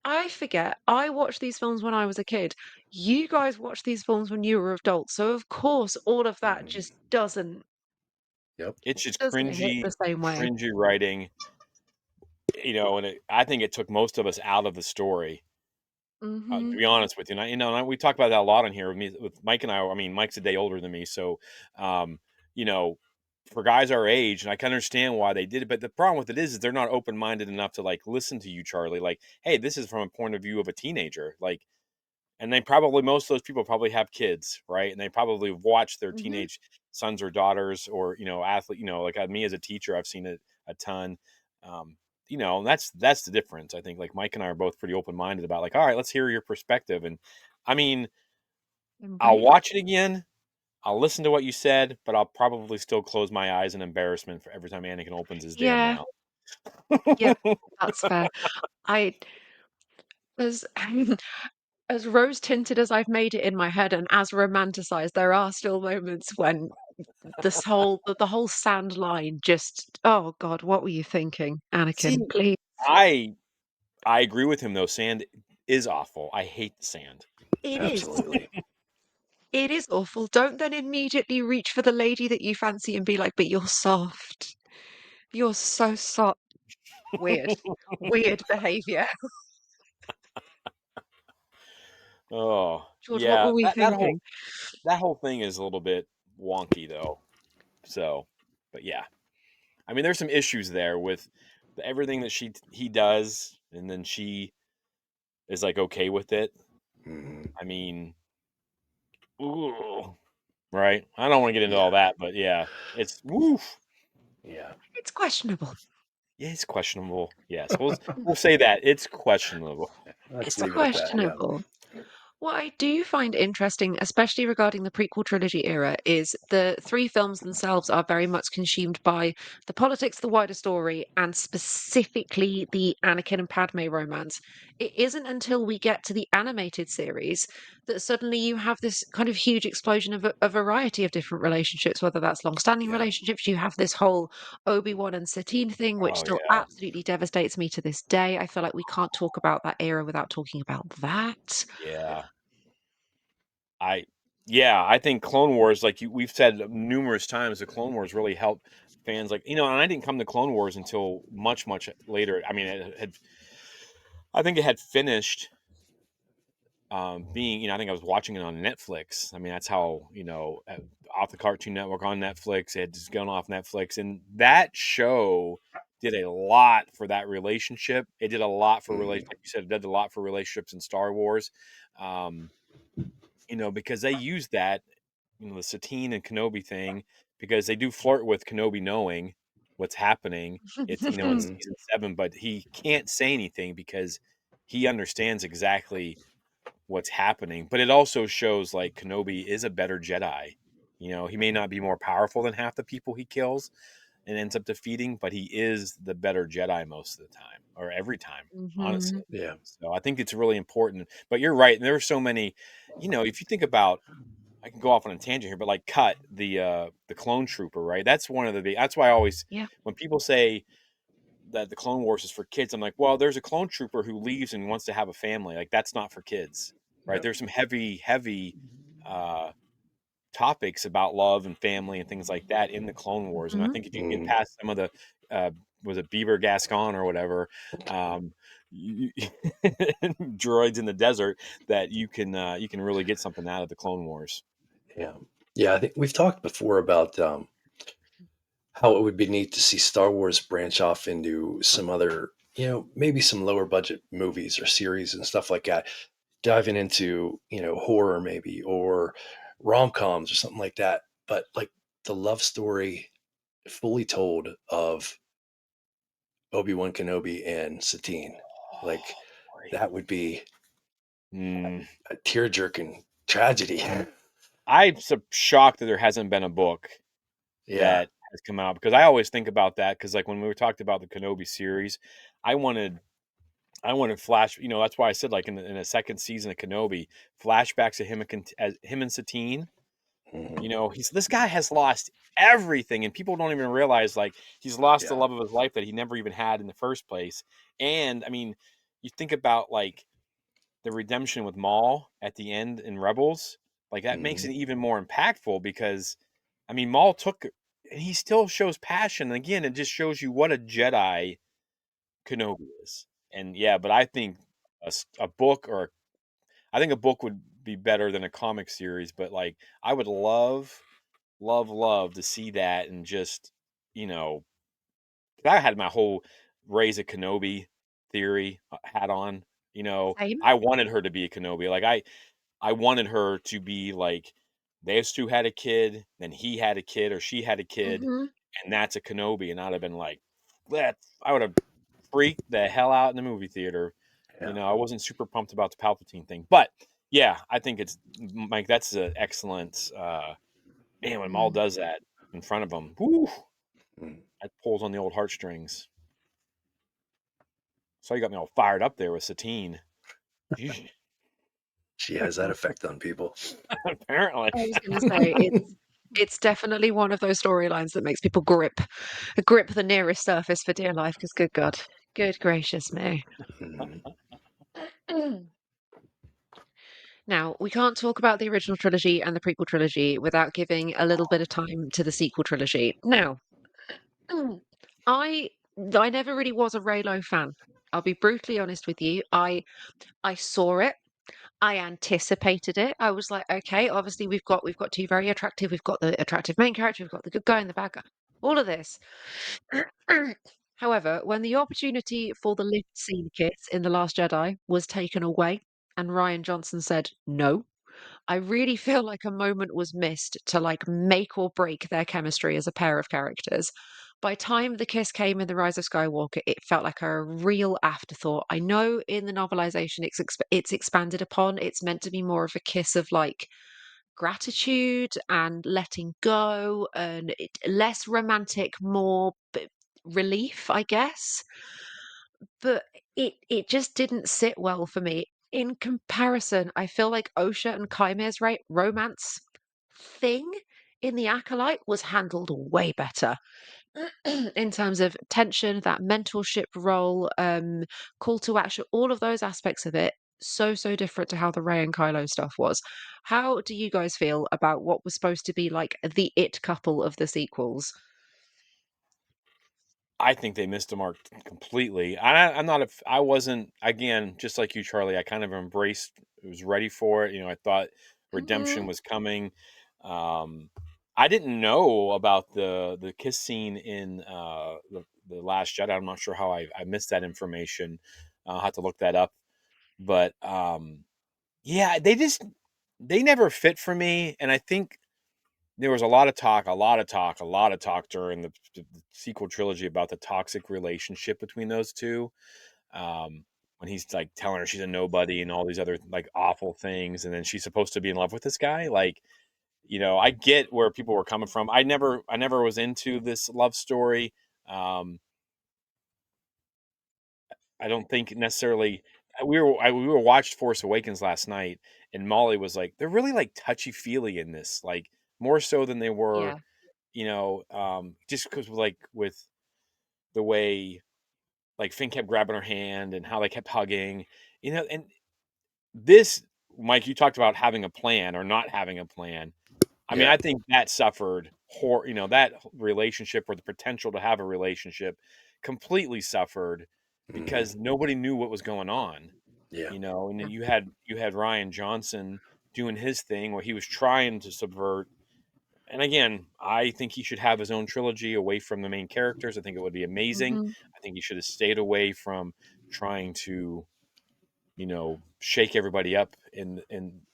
Speaker 3: I forget. I watched these films when I was a kid. You guys watched these films when you were adults. So of course all of that
Speaker 2: Mhm.
Speaker 3: just doesn't
Speaker 2: Yep.
Speaker 1: It's just
Speaker 3: doesn't hit the same way.
Speaker 1: cringy writing, and I think it took most of us out of the story. To
Speaker 3: Hmm.
Speaker 1: be honest with you, and we talk about that a lot on here with me, with Mike and I. I mean, Mike's a day older than me, so um, you know, for guys our age, and I can understand why they did it. But the problem with it is they're not open minded enough to like listen to you, Charlie. Like, hey, this is from a point of view of a teenager. Like, and they probably most of those people probably have kids, right? And they probably watch their
Speaker 3: Hmm.
Speaker 1: teenage sons or daughters, or athlete. Like me as a teacher, I've seen it a ton. Um, and that's the difference. I think like Mike and I are both pretty open minded about like, all right, let's hear your perspective. And I mean, I'll
Speaker 3: Embrace.
Speaker 1: watch it again. I'll listen to what you said, but I'll probably still close my eyes in embarrassment for every time Anakin opens his damn
Speaker 3: Yeah,
Speaker 1: mouth.
Speaker 3: yeah, that's fair. I as as rose tinted as I've made it in my head and as romanticized, there are still moments when the whole sand line just, oh God, what were you thinking,
Speaker 1: See,
Speaker 3: Anakin? Please.
Speaker 1: I I agree with him though. Sand is awful. I hate the sand.
Speaker 3: It is.
Speaker 2: Absolutely.
Speaker 3: It is awful. Don't then immediately reach for the lady that you fancy and be like, but you're soft. You're so soft. Weird. Weird behavior.
Speaker 1: Oh,
Speaker 3: George, what
Speaker 1: yeah,
Speaker 3: were we thinking?
Speaker 1: that whole thing is a little bit wonky though. So, but yeah. I mean, there's some issues there with everything that he does, and then she is like okay with it.
Speaker 2: Mhm.
Speaker 1: I mean, ooh, right? I don't want to get into all
Speaker 2: Yeah.
Speaker 1: that, but yeah, it's woof.
Speaker 2: Yeah.
Speaker 3: It's questionable.
Speaker 1: Yeah, it's questionable. Yes, we'll say that it's questionable.
Speaker 2: Let's
Speaker 3: It's
Speaker 2: leave it at that. Yeah.
Speaker 3: questionable. What I do find interesting, especially regarding the prequel trilogy era, is the three films themselves are very much consumed by the politics, the wider story, and specifically the Anakin and Padme romance. It isn't until we get to the animated series that suddenly you have this kind of huge explosion of a variety of different relationships, whether that's long-standing
Speaker 2: Yeah.
Speaker 3: relationships. You have this whole Obi-Wan and Satine thing, which
Speaker 1: Oh
Speaker 3: still
Speaker 1: yeah,
Speaker 3: absolutely devastates me to this day. I feel like we can't talk about that era without talking about that.
Speaker 1: yeah. I yeah, I think Clone Wars, like we've said numerous times, the Clone Wars really helped fans. Like and I didn't come to Clone Wars until much later. I mean, I think it had finished being. I think I was watching it on Netflix. I mean, that's how off the Cartoon Network on Netflix. It had just gone off Netflix, and that show did a lot for that relationship. It did a lot for
Speaker 2: Hmm.
Speaker 1: like you said, it did a lot for relationships in Star Wars. Um, because they use that, the Satine and Kenobi thing, because they do flirt with Kenobi knowing what's happening. It's in
Speaker 2: Hmm.
Speaker 1: season 7, but he can't say anything because he understands exactly what's happening. But it also shows like Kenobi is a better Jedi. He may not be more powerful than half the people he kills and ends up defeating, but he is the better Jedi most of the time, or every time, honestly.
Speaker 3: Mhm.
Speaker 2: Yeah.
Speaker 1: So I think it's really important. But you're right. There are so many, if you think about, I can go off on a tangent here, but like Cut, the clone trooper, right? That's one of the big. That's why I always,
Speaker 3: Yeah.
Speaker 1: when people say that the Clone Wars is for kids, I'm like, well, there's a clone trooper who leaves and wants to have a family. Like that's not for kids, right?
Speaker 2: Yep.
Speaker 1: There's some heavy uh, topics about love and family and things like that in the Clone Wars. And I
Speaker 3: Mhm.
Speaker 1: think if you can get
Speaker 2: Hmm.
Speaker 1: past some of the uh, was it Beaver Gascon or whatever, um, droids in the desert, that you can really get something out of the Clone Wars.
Speaker 2: Yeah. Yeah. I think we've talked before about how it would be neat to see Star Wars branch off into some other, maybe some lower budget movies or series and stuff like that, diving into, horror maybe or rom coms or something like that. But like the love story fully told of Obi-Wan Kenobi and Satine, like
Speaker 1: Boy.
Speaker 2: that would be
Speaker 1: Mm.
Speaker 2: a tear jerking tragedy.
Speaker 1: I'm shocked that there hasn't been a book
Speaker 2: Yeah.
Speaker 1: that has come out, because I always think about that, because like when we were talked about the Kenobi series, I wanted I wanted flash. That's why I said like in a second season of Kenobi, flashbacks of him and Satine.
Speaker 2: Mhm.
Speaker 1: He's this guy has lost everything, and people don't even realize like he's lost the
Speaker 2: Yeah.
Speaker 1: love of his life that he never even had in the first place. And I mean, you think about like the redemption with Maul at the end in Rebels, like that makes
Speaker 2: Mhm.
Speaker 1: it even more impactful, because I mean Maul took and he still shows passion. And again, it just shows you what a Jedi Kenobi is. And yeah, but I think a book, or I think a book would be better than a comic series. But like I would love to see that, and just you know I had my whole raise a Kenobi theory hat on.
Speaker 3: Same.
Speaker 1: I wanted her to be a Kenobi. Like I wanted her to be like those two had a kid, then he had a kid or she had a kid,
Speaker 3: Mhm.
Speaker 1: and that's a Kenobi. And I'd have been like, that I would have freaked the hell out in the movie theater.
Speaker 2: Yeah.
Speaker 1: I wasn't super pumped about the Palpatine thing, but yeah, I think it's Mike. That's an excellent. Man, when Maul
Speaker 3: Mm.
Speaker 1: does that in front of him, whoo,
Speaker 2: Mm.
Speaker 1: that pulls on the old heartstrings. So you got me all fired up there with Satine. Yeesh.
Speaker 2: She has that effect on people.
Speaker 1: Apparently.
Speaker 3: I was gonna say it's definitely one of those storylines that makes people grip the nearest surface for dear life. Because good God, good gracious me.
Speaker 2: Mhm.
Speaker 3: Now, we can't talk about the original trilogy and the prequel trilogy without giving a little bit of time to the sequel trilogy. Now, I I never really was a Reylo fan. I'll be brutally honest with you. I saw it. I anticipated it. I was like, okay, obviously we've got two very attractive. We've got the attractive main character. We've got the good guy and the bad guy. All of this. However, when the opportunity for the lift scene kiss in The Last Jedi was taken away, and Ryan Johnson said no, I really feel like a moment was missed to like make or break their chemistry as a pair of characters. By time the kiss came in The Rise of Skywalker, it felt like a real afterthought. I know in the novelization it's expanded upon. It's meant to be more of a kiss of like gratitude and letting go, and less romantic, more relief, I guess. But it just didn't sit well for me. In comparison, I feel like Osha and Kaimir's romance thing in The Acolyte was handled way better in terms of tension, that mentorship role, call to action, all of those aspects of it. So different to how the Ray and Kylo stuff was. How do you guys feel about what was supposed to be like the it couple of the sequels?
Speaker 1: I think they missed the mark completely. I'm not. I wasn't. Again, just like you, Charlie. I kind of embraced. Was ready for it. I thought redemption
Speaker 3: Hmm.
Speaker 1: was coming. Um, I didn't know about the kiss scene in the Last Jedi. I'm not sure how I missed that information. I'll have to look that up. But yeah, they never fit for me, and I think there was a lot of talk during the sequel trilogy about the toxic relationship between those two. When he's like telling her she's a nobody and all these other like awful things, and then she's supposed to be in love with this guy. Like, I get where people were coming from. I never was into this love story. Um, I don't think necessarily. We were watched Force Awakens last night, and Molly was like, they're really like touchy feely in this, like more so than they were
Speaker 3: Yeah.
Speaker 1: just because like with the way like Finn kept grabbing her hand and how they kept hugging, and this, Mike, you talked about having a plan or not having a plan. I mean,
Speaker 2: Yeah.
Speaker 1: I think that suffered, that relationship or the potential to have a relationship completely suffered
Speaker 2: Hmm.
Speaker 1: because nobody knew what was going on,
Speaker 2: Yeah.
Speaker 1: and then you had Ryan Johnson doing his thing where he was trying to subvert. And again, I think he should have his own trilogy away from the main characters. I think it would be amazing.
Speaker 3: Hmm.
Speaker 1: I think he should have stayed away from trying to, shake everybody up in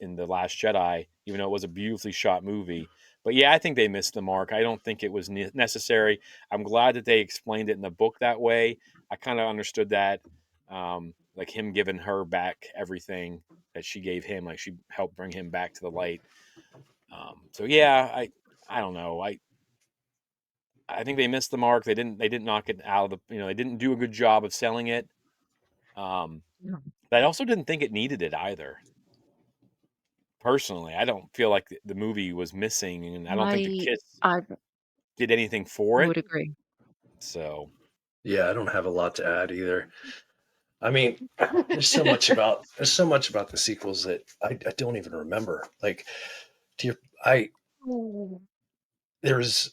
Speaker 1: the Last Jedi, even though it was a beautifully shot movie. But yeah, I think they missed the mark. I don't think it was necessary. I'm glad that they explained it in the book that way. I kind of understood that, like him giving her back everything that she gave him, like she helped bring him back to the light. So yeah, I don't know. I think they missed the mark. They didn't knock it out of the, they didn't do a good job of selling it. Um, but I also didn't think it needed it either. Personally, I don't feel like the movie was missing, and I don't think the
Speaker 3: I
Speaker 1: kiss
Speaker 3: I
Speaker 1: did anything for it.
Speaker 3: would agree.
Speaker 1: So
Speaker 2: Yeah. I don't have a lot to add either. I mean, there's so much about the sequels that I don't even remember. Like, to your, I there's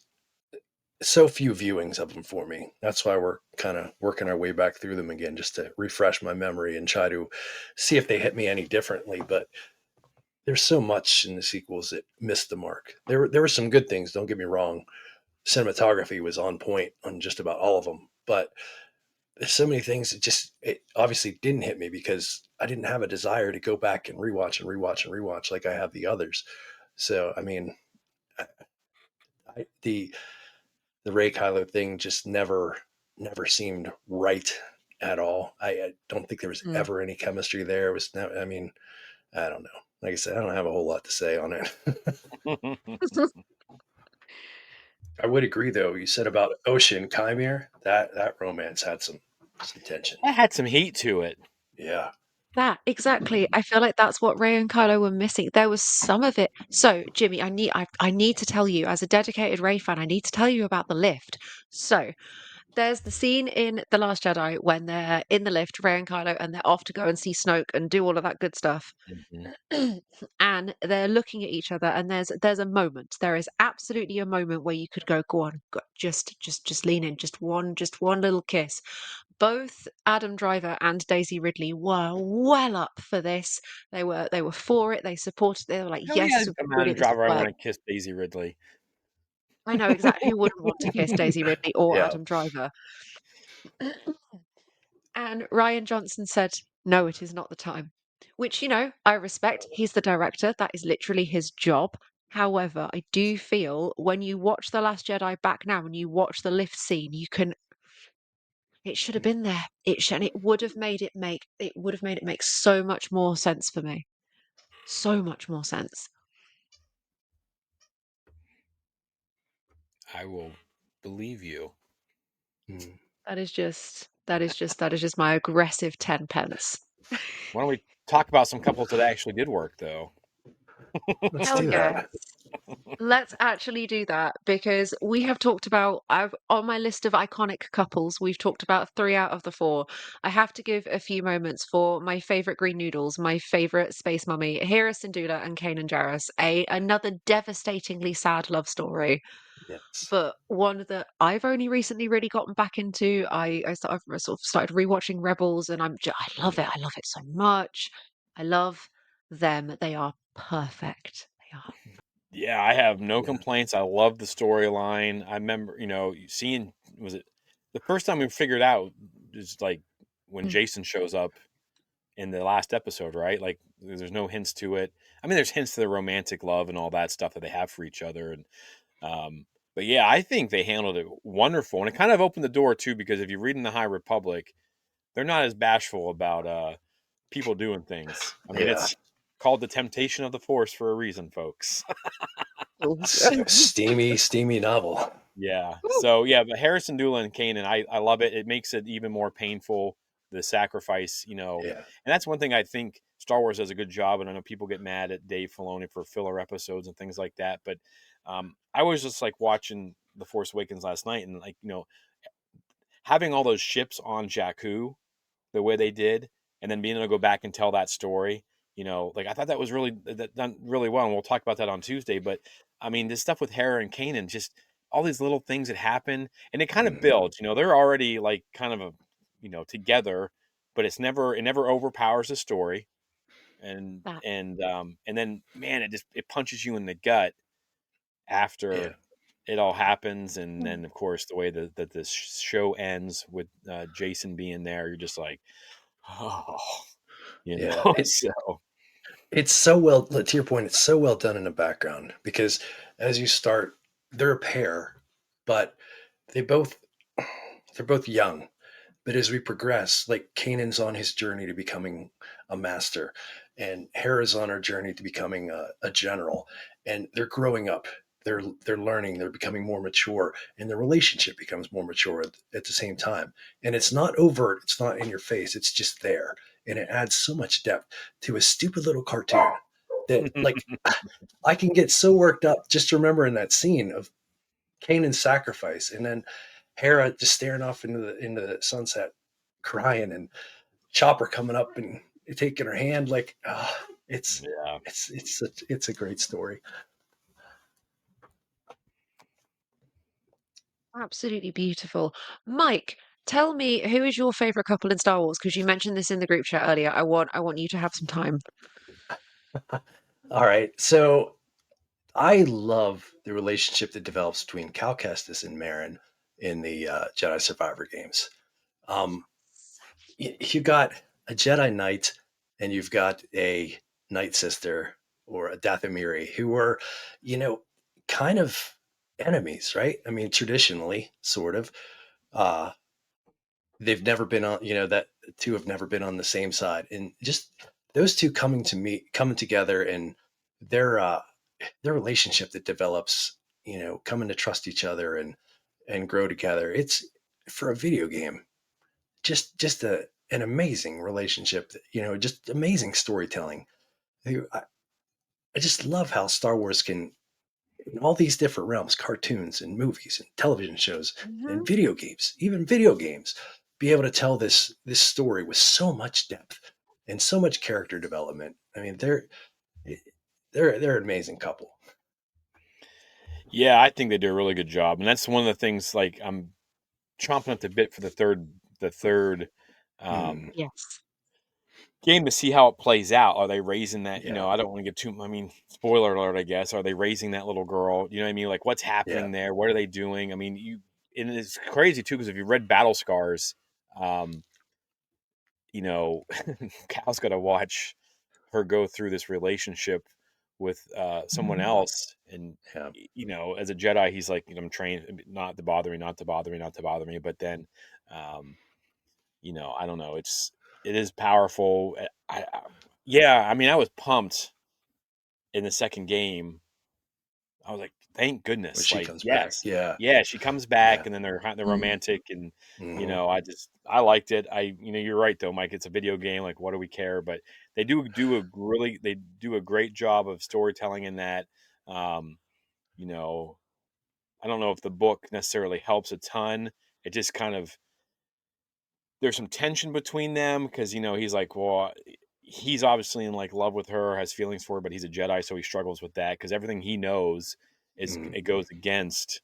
Speaker 2: so few viewings of them for me. That's why we're kind of working our way back through them again, just to refresh my memory and try to see if they hit me any differently. But there's so much in the sequels that missed the mark. There were some good things. Don't get me wrong. Cinematography was on point on just about all of them, but there's so many things that just it obviously didn't hit me because I didn't have a desire to go back and rewatch and rewatch and rewatch like I have the others. So I mean, the Ray Kylo thing just never seemed right at all. I don't think there was
Speaker 3: Mm.
Speaker 2: ever any chemistry there. It was no, I mean, I don't know. Like I said, I don't have a whole lot to say on it. I would agree though. You said about Ocean Chimere, that romance had some tension.
Speaker 1: that had some heat to it.
Speaker 2: Yeah.
Speaker 3: That exactly. I feel like that's what Ray and Kylo were missing. There was some of it. So, Jimmy, I need to tell you, as a dedicated Ray fan, I need to tell you about the lift. So, there's the scene in The Last Jedi when they're in the lift, Ray and Kylo, and they're off to go and see Snoke and do all of that good stuff.
Speaker 1: Mhm.
Speaker 3: And they're looking at each other, and there's a moment. There is absolutely a moment where you could go on, just lean in, just one little kiss. Both Adam Driver and Daisy Ridley were well up for this. They were for it. They supported. They were like,
Speaker 1: Oh
Speaker 3: yes,
Speaker 1: yeah,
Speaker 3: this would be
Speaker 1: I'm Adam
Speaker 3: brilliant. This would
Speaker 1: Driver. I
Speaker 3: work.
Speaker 1: want to kiss Daisy Ridley.
Speaker 3: I know exactly who wouldn't want to kiss Daisy Ridley or
Speaker 2: Yeah.
Speaker 3: Adam Driver. And Ryan Johnson said, "No, it is not the time." which, I respect. He's the director. That is literally his job. However, I do feel when you watch The Last Jedi back now and you watch the lift scene, it should have been there. And it would have made it make so much more sense for me. So much more sense.
Speaker 1: I will believe you.
Speaker 2: Mm.
Speaker 3: That is just my aggressive 10 pence.
Speaker 1: Why don't we talk about some couples that actually did work, though?
Speaker 2: Let's
Speaker 3: Hell
Speaker 2: do
Speaker 3: yeah.
Speaker 2: that.
Speaker 3: Let's actually do that because we have talked about, I've on my list of iconic couples, we've talked about 3 out of the 4. I have to give a few moments for my favorite green noodles, my favorite space mummy, Hera Syndulla and Kanan Jarrus, another devastatingly sad love story,
Speaker 2: Yes.
Speaker 3: but one that I've only recently really gotten back into. I've sort of started rewatching Rebels, and I love
Speaker 2: Mm.
Speaker 3: it. I love it so much. I love them. They are perfect. They are.
Speaker 1: Yeah, I have no
Speaker 2: Yeah.
Speaker 1: complaints. I love the storyline. I remember, seeing, was it the first time we figured out is like when
Speaker 3: Mm.
Speaker 1: Jason shows up in the last episode, right? Like there's no hints to it. I mean, there's hints to the romantic love and all that stuff that they have for each other. And, but yeah, I think they handled it wonderful. And it kind of opened the door too, because if you read in the High Republic, they're not as bashful about, people doing things. I mean,
Speaker 2: Yeah.
Speaker 1: it's called the temptation of the Force for a reason, folks.
Speaker 2: Steamy novel.
Speaker 1: Yeah. So yeah, but Harrison Dula and Kanan, I love it. It makes it even more painful, the sacrifice,
Speaker 2: Yeah.
Speaker 1: and that's one thing I think Star Wars does a good job. And I know people get mad at Dave Filoni for filler episodes and things like that, but I was just like watching The Force Awakens last night, and like having all those ships on Jakku the way they did, and then being able to go back and tell that story. Like I thought that was really done really well, and we'll talk about that on Tuesday. But I mean, this stuff with Hera and Kanan, just all these little things that happen, and it kind of
Speaker 2: Mhm.
Speaker 1: builds. They're already like kind of together, but it never overpowers the story, and
Speaker 3: That.
Speaker 1: and then man, it punches you in the gut
Speaker 2: Yeah.
Speaker 1: after it all happens, and then of course the way that this show ends with Jason being there, you're just like, oh,
Speaker 2: Yeah.
Speaker 1: so
Speaker 2: It's so well, to your point, it's so well done in the background because as you start, they're a pair, but they both they're both young. But as we progress, like Kanan's on his journey to becoming a master, and Hera's on her journey to becoming a general, and they're growing up. They're learning. They're becoming more mature, and the relationship becomes more mature at the same time. And it's not overt. It's not in your face. It's just there, and it adds so much depth to a stupid little cartoon that, like, I can get so worked up just remembering that scene of Kanan's sacrifice, and then Hera just staring off into the sunset, crying, and Chopper coming up and taking her hand. Like, it's
Speaker 1: yeah.
Speaker 2: it's a great story.
Speaker 3: Absolutely beautiful. Mike, tell me, who is your favorite couple in Star Wars? Because you mentioned this in the group chat earlier. I want you to have some time.
Speaker 2: All right, so I love the relationship that develops between Cal Kestis and Marin in the Jedi Survivor games. Um, you got a Jedi Knight and you've got a Night Sister or a Dathomiri who were, you know, kind of enemies, right? I mean, traditionally, sort of. Uh, they've never been on, that two have never been on the same side. And just those two coming together and their their relationship that develops, coming to trust each other and grow together. It's for a video game just an amazing relationship, just amazing storytelling. I just love how Star Wars can, in all these different realms, cartoons and movies and television shows
Speaker 3: Hmm.
Speaker 2: and video games, even video games, be able to tell this story with so much depth and so much character development. I mean, they're an amazing couple.
Speaker 1: Yeah, I think they do a really good job, and that's one of the things. Like I'm chomping at the bit for the third
Speaker 2: Mm,
Speaker 1: um,
Speaker 3: Yes.
Speaker 1: game to see how it plays out. Are they raising that?
Speaker 2: yeah,
Speaker 1: I don't want to get too. I mean, spoiler alert, I guess. Are they raising that little girl? You know what I mean? Like, what's
Speaker 2: yeah,
Speaker 1: happening there? What are they doing? I mean, and it's crazy too because if you read Battle Scars, um, Cal's got to watch. her go through this relationship with someone else, and
Speaker 2: Yeah.
Speaker 1: as a Jedi, he's like, I'm trained not to bother me, not to bother me, not to bother me. But then, um, I don't know. It is powerful. Yeah, I mean, I was pumped in the second game. I was like, thank
Speaker 2: When
Speaker 1: goodness.
Speaker 2: she
Speaker 1: Like,
Speaker 2: comes back.
Speaker 1: yes,
Speaker 2: Yeah.
Speaker 1: yeah, she comes back,
Speaker 2: Yeah.
Speaker 1: and then they're
Speaker 3: Mm.
Speaker 1: romantic, and
Speaker 2: Hmm.
Speaker 1: I liked it. You're right though, Mike. It's a video game. Like, what do we care? But they do a great job of storytelling in that. Um, you know, I don't know if the book necessarily helps a ton. It just kind of there's some tension between them because he's like, well, he's obviously in like love with her, has feelings for her, but he's a Jedi, so he struggles with that because everything he knows is
Speaker 2: Hmm.
Speaker 1: it goes against,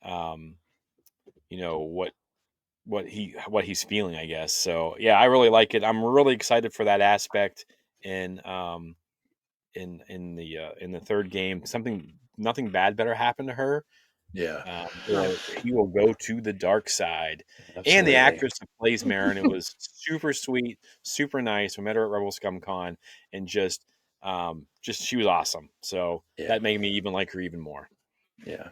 Speaker 1: um, what he's feeling, I guess. So yeah, I really like it. I'm really excited for that aspect in in the third game. Nothing bad better happen to her,
Speaker 2: Yeah.
Speaker 3: No.
Speaker 1: or he will go to the dark side. And the
Speaker 2: Absolutely.
Speaker 1: actress that plays Marin, it was super sweet, super nice. We met her at Rebel Scum Con, and just she was awesome. So
Speaker 2: Yeah.
Speaker 1: that made me even like her even more.
Speaker 2: Yeah.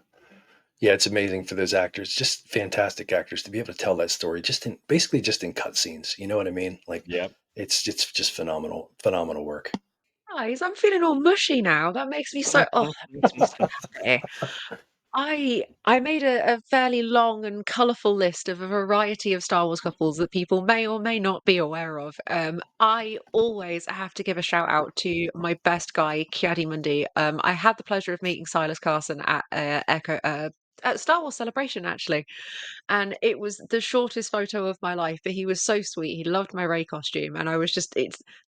Speaker 2: Yeah, it's amazing for those actors, just fantastic actors to be able to tell that story just in cutscenes. You know what I mean? Like
Speaker 1: Yep.
Speaker 2: it's just phenomenal, phenomenal work.
Speaker 3: Guys, I'm feeling all mushy now. That makes me so that makes me so happy. I made a fairly long and colourful list of a variety of Star Wars couples that people may or may not be aware of. I always have to give a shout out to my best guy, Kiadi. I had the pleasure of meeting Silas Carson at Star Wars Celebration actually, and it was the shortest photo of my life. But he was so sweet. He loved my Ray costume, and I was just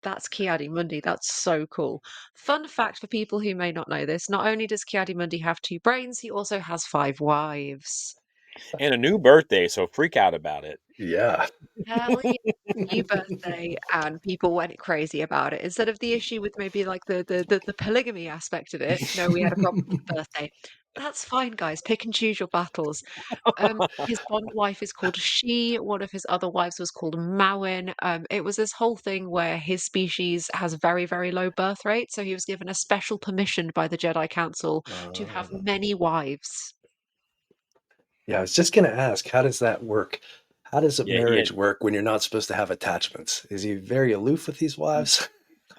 Speaker 3: that's Kiadi. That's so cool. Fun fact for people who may not know this, not only does Mundi have two brains, he also has five wives.
Speaker 1: And a new birthday, so freak out about it.
Speaker 2: Yeah.
Speaker 3: Hell yeah. New birthday, and people went crazy about it. Instead of the issue with maybe like the polygamy aspect of it, no, we had a problem with the birthday. That's fine, guys. Pick and choose your battles. His one wife is called She. One of his other wives was called Mawin. It was this whole thing where his species has very, very low birth rate, so he was given a special permission by the Jedi Council to have many wives.
Speaker 2: Yeah, I was just gonna ask, how does that work? How does a
Speaker 1: Yeah, he
Speaker 2: marriage
Speaker 1: had.
Speaker 2: work when you're not supposed to have attachments? Is he very aloof with these wives?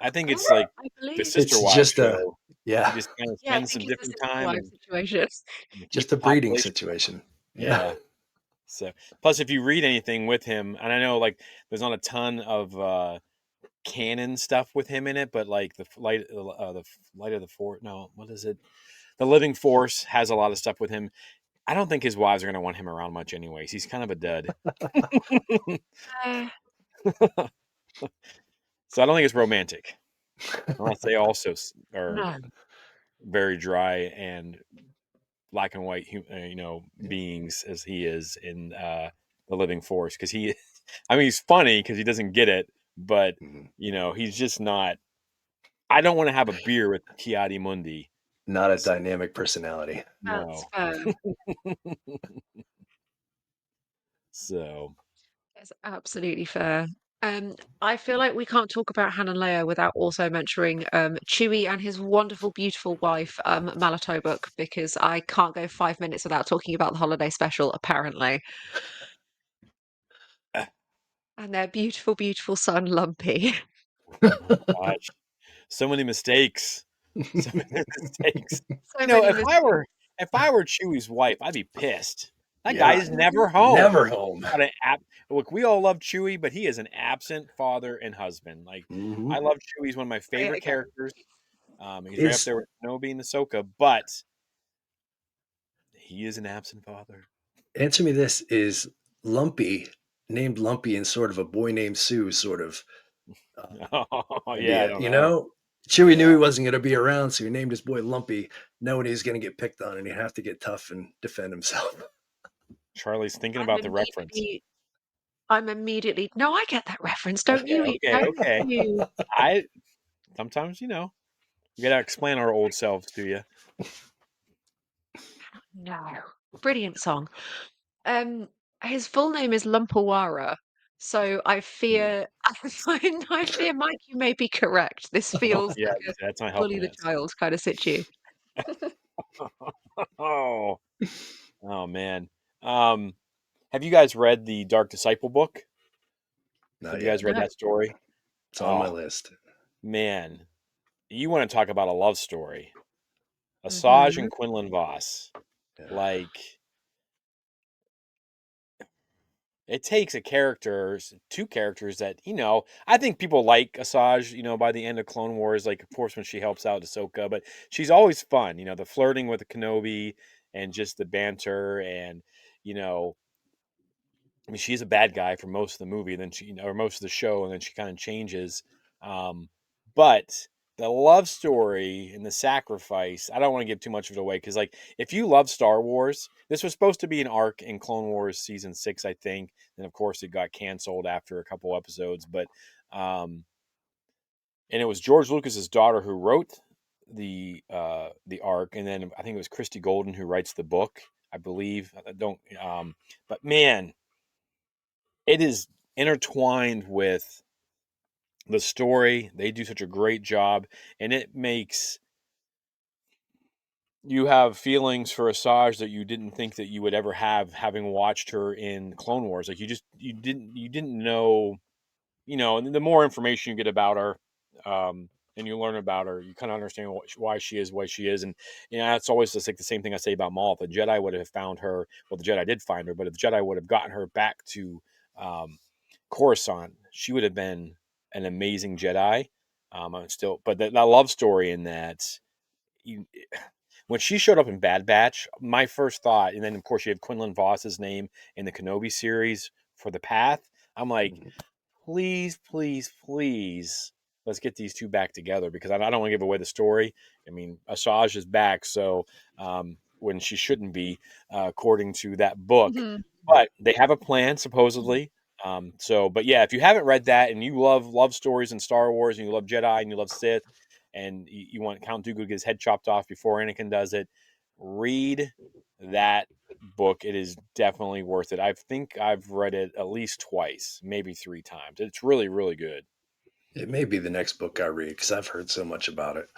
Speaker 1: I think it's like
Speaker 3: I
Speaker 1: the
Speaker 3: believe.
Speaker 1: sister
Speaker 2: It's
Speaker 1: wife
Speaker 2: just a
Speaker 1: show. He
Speaker 2: yeah,
Speaker 1: just kind of
Speaker 3: Yeah, I
Speaker 1: spends
Speaker 3: think
Speaker 1: some
Speaker 3: it's a
Speaker 1: different
Speaker 3: sister
Speaker 1: time
Speaker 3: wife
Speaker 1: and
Speaker 3: situation.
Speaker 1: keep
Speaker 2: just a
Speaker 1: the
Speaker 2: breeding
Speaker 1: population.
Speaker 2: situation. Yeah.
Speaker 1: Yeah. So plus, if you read anything with him, and I know like there's not a ton of canon stuff with him in it, but like the light of the force. No, what is it? The Living Force has a lot of stuff with him. I don't think his wives are going to want him around much, anyways. He's kind of a dud.
Speaker 3: Uh,
Speaker 1: So I don't think it's romantic, unless they also are
Speaker 3: no.
Speaker 1: very dry and black and white, beings as he is in the Living Force. Because I mean, he's funny because he doesn't get it, but
Speaker 2: Mhm.
Speaker 1: he's just not. I don't want to have a beer with Kiadi Mundi.
Speaker 2: Not a
Speaker 1: So,
Speaker 2: dynamic personality.
Speaker 3: That's
Speaker 1: no.
Speaker 3: fair.
Speaker 1: So
Speaker 3: That's absolutely fair. I feel like we can't talk about Han and Leia without also mentioning Chewie and his wonderful, beautiful wife, Malatobuk, because I can't go 5 minutes without talking about the holiday special, apparently. And their beautiful, beautiful son, Lumpy.
Speaker 1: oh my gosh, so many mistakes. So many mistakes.
Speaker 3: So many
Speaker 1: If I
Speaker 3: mistakes.
Speaker 1: were Chewie's wife, I'd be pissed. That guy
Speaker 2: Yeah.
Speaker 1: is never
Speaker 2: Never
Speaker 1: home.
Speaker 2: home.
Speaker 1: What an Look, we all love Chewie, but he is an absent father and husband. Like
Speaker 2: Hmm.
Speaker 1: I love Chewie; he's one of my
Speaker 3: Say it
Speaker 1: favorite
Speaker 3: again.
Speaker 1: characters. He's right up
Speaker 2: Is
Speaker 1: there with Kenobi and Ahsoka, but he is an absent father.
Speaker 2: answer me this: is Lumpy named Lumpy in sort of a boy named Sue sort of
Speaker 1: Oh yeah, I
Speaker 2: idea?
Speaker 1: don't
Speaker 2: You
Speaker 1: know.
Speaker 2: know, Chewie knew
Speaker 1: Yeah,
Speaker 2: he wasn't going to be around, so he named his boy Lumpy, knowing he was going to get picked on and he'd have to get tough and defend himself.
Speaker 1: Charlie's thinking
Speaker 3: I'm
Speaker 1: about the reference.
Speaker 3: immediately, I'm immediately, no, I get that reference. Don't
Speaker 1: Okay,
Speaker 3: you?
Speaker 1: okay,
Speaker 3: Don't
Speaker 1: okay.
Speaker 3: you?
Speaker 1: I sometimes we gotta explain our old selves to you.
Speaker 3: No. Brilliant song. Um, his full name is Lumpawara. So I
Speaker 2: Mm.
Speaker 3: fear I fear, Mike, you may be correct. This feels
Speaker 1: Yeah,
Speaker 3: like a
Speaker 1: that's not
Speaker 3: bully
Speaker 1: helping
Speaker 3: the
Speaker 1: it.
Speaker 3: child kind of situ.
Speaker 1: Oh, oh man. Um, have you guys read the Dark Disciple book? Have
Speaker 2: Not
Speaker 1: you guys
Speaker 2: yet.
Speaker 1: read
Speaker 3: No.
Speaker 1: that story?
Speaker 2: It's on my
Speaker 1: Oh
Speaker 2: list.
Speaker 1: man, you want to talk about a love story? Asajj
Speaker 3: Hmm.
Speaker 1: and Quinlan Voss.
Speaker 2: Yeah.
Speaker 1: Like, it takes two characters that, I think people like Asajj, by the end of Clone Wars, like, of course, when she helps out Ahsoka, but she's always fun, the flirting with the Kenobi and just the banter and, you know, I mean, she's a bad guy for most of the movie, then or most of the show, and then she kind of changes. Um, but the love story and the sacrifice, I don't want to give too much of it away because, like, if you love Star Wars, this was supposed to be an arc in Clone Wars season 6, I think. And of course, it got canceled after a couple episodes. But, and it was George Lucas's daughter who wrote the arc, and then I think it was Christy Golden who writes the book, I believe. I don't, but man, it is intertwined with the story. They do such a great job, and it makes you have feelings for Asajj that you didn't think that you would ever have, having watched her in Clone Wars. Like, you didn't know, and the more information you get about her, and you learn about her, you kind of understand why she is what she is. And that's always just like the same thing I say about Maul. If the Jedi would have found her, well, the Jedi did find her, but if the Jedi would have gotten her back to um, Coruscant, she would have been an amazing Jedi. I'm still, but that love story in that, you, when she showed up in Bad Batch, my first thought, and then of course you have Quinlan Voss's name in the Kenobi series for the Path. I'm like,
Speaker 2: Mhm.
Speaker 1: please, please, please, let's get these two back together because I don't want to give away the story. I mean, Asajj is back, so when she shouldn't be, according to that book.
Speaker 3: Hmm.
Speaker 1: But they have a plan, supposedly. But yeah, if you haven't read that and you love stories in Star Wars and you love Jedi and you love Sith and you want Count Dooku to get his head chopped off before Anakin does it, read that book. It is definitely worth it. I think I've read it at least twice, maybe 3 times. It's really, really good.
Speaker 2: It may be the next book I read because I've heard so much about it.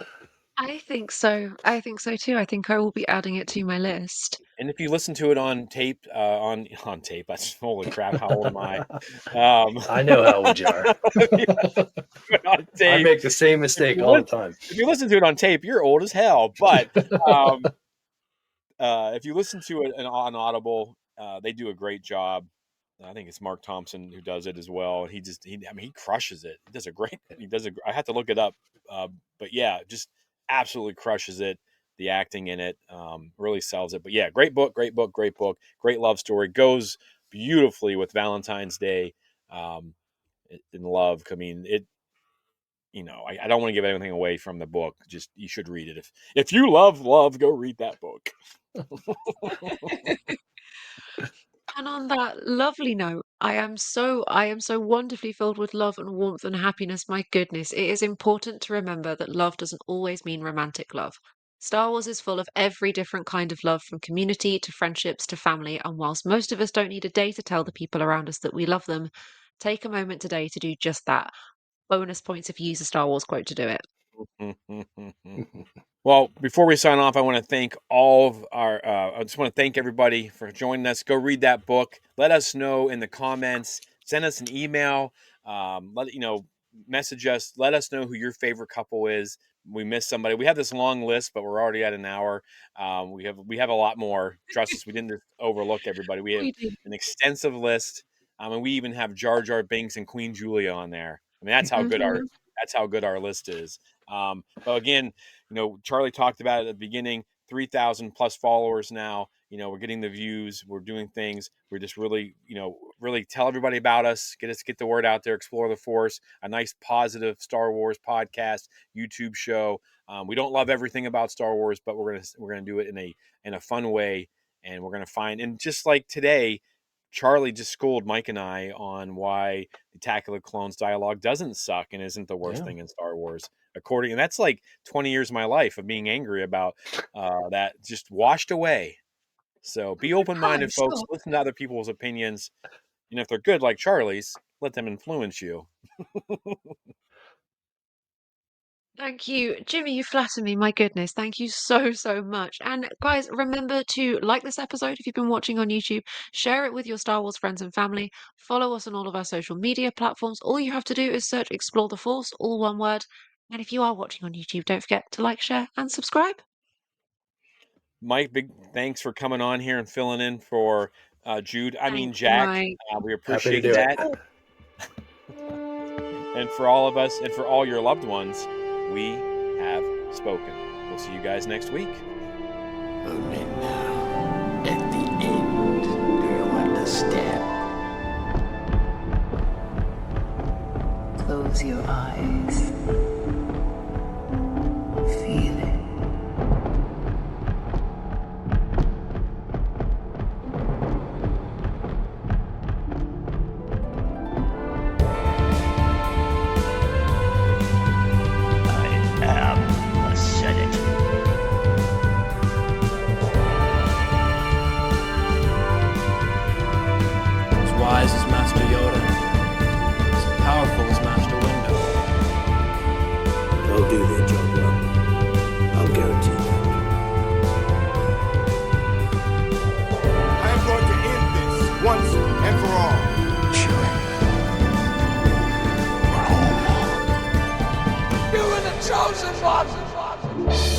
Speaker 3: I think so. I think so too. I think I will be adding it to my list.
Speaker 1: And if you listen to it on tape, on tape, that's holy crap. How old am I? Um,
Speaker 2: I know how old you are.
Speaker 1: if you listen to it on
Speaker 2: I
Speaker 1: tape,
Speaker 2: make the same
Speaker 1: if
Speaker 2: mistake
Speaker 1: you
Speaker 2: all the
Speaker 1: listen,
Speaker 2: time.
Speaker 1: if you listen to it on tape, you're old as hell. But um, if you listen to it on Audible, they do a great job. I think it's Mark Thompson who does it as well. I mean, he crushes it. He does a great. I have to look it up, but yeah, just absolutely crushes it. The acting in it really sells it. But yeah, great book, great book, great book, great love story. Goes beautifully with Valentine's Day um, in love. I mean, I don't want to give anything away from the book. Just you should read it. If you love love, go read that book.
Speaker 3: And on that lovely note, I am so wonderfully filled with love and warmth and happiness. My goodness, it is important to remember that love doesn't always mean romantic love. Star Wars is full of every different kind of love, from community to friendships to family. And whilst most of us don't need a day to tell the people around us that we love them, take a moment today to do just that. Bonus points if you use a Star Wars quote to do it.
Speaker 1: Well, before we sign off, I want to thank all of our. I just want to thank everybody for joining us. Go read that book. Let us know in the comments. Send us an email. Message us. Let us know who your favorite couple is. We missed somebody. We have this long list, but we're already at an hour. We have a lot more. Trust us, we didn't just overlook everybody. We have
Speaker 3: We do.
Speaker 1: an extensive list, and we even have Jar Jar Binks and Queen Julia on there. I mean, that's how good our list is. But again, Charlie talked about it at the beginning. 3,000 plus followers now. We're getting the views. We're doing things. We're just really, really tell everybody about us. Get the word out there. Explore the Force. A nice, positive Star Wars podcast, YouTube show. We don't love everything about Star Wars, but we're gonna do it in a fun way, and we're gonna find. And just like today, Charlie just schooled Mike and I on why the Attack of the Clones dialogue doesn't suck and isn't the worst
Speaker 2: Yeah.
Speaker 1: thing in Star Wars. And that's like 20 years of my life of being angry about that just washed away. So be open minded, folks.
Speaker 3: Sure.
Speaker 1: Listen to other people's opinions. And if they're good, like Charlie's, let them influence you.
Speaker 3: Thank you. Jimmy, you flatter me. My goodness. Thank you so, so much. And guys, remember to like this episode if you've been watching on YouTube, share it with your Star Wars friends and family, follow us on all of our social media platforms. All you have to do is search Explore the Force, all one word. And if you are watching on YouTube, don't forget to like, share, and subscribe.
Speaker 1: Mike, big thanks for coming on here and filling in for
Speaker 3: Thanks,
Speaker 1: Jack.
Speaker 3: Mike.
Speaker 1: We
Speaker 2: Happy to
Speaker 1: appreciate
Speaker 2: do
Speaker 1: that.
Speaker 2: it.
Speaker 1: And for all of us and for all your loved ones, we have spoken. We'll see you guys next week.
Speaker 6: Only now, at the end, do you understand?
Speaker 11: Close your eyes. Feel it.
Speaker 7: Wise as Master Yoda, as powerful as Master Windu.
Speaker 6: They'll do their job well. I'll guarantee that.
Speaker 12: I am going to end this once and for all.
Speaker 6: Chewie. We're home.
Speaker 7: You were the chosen one!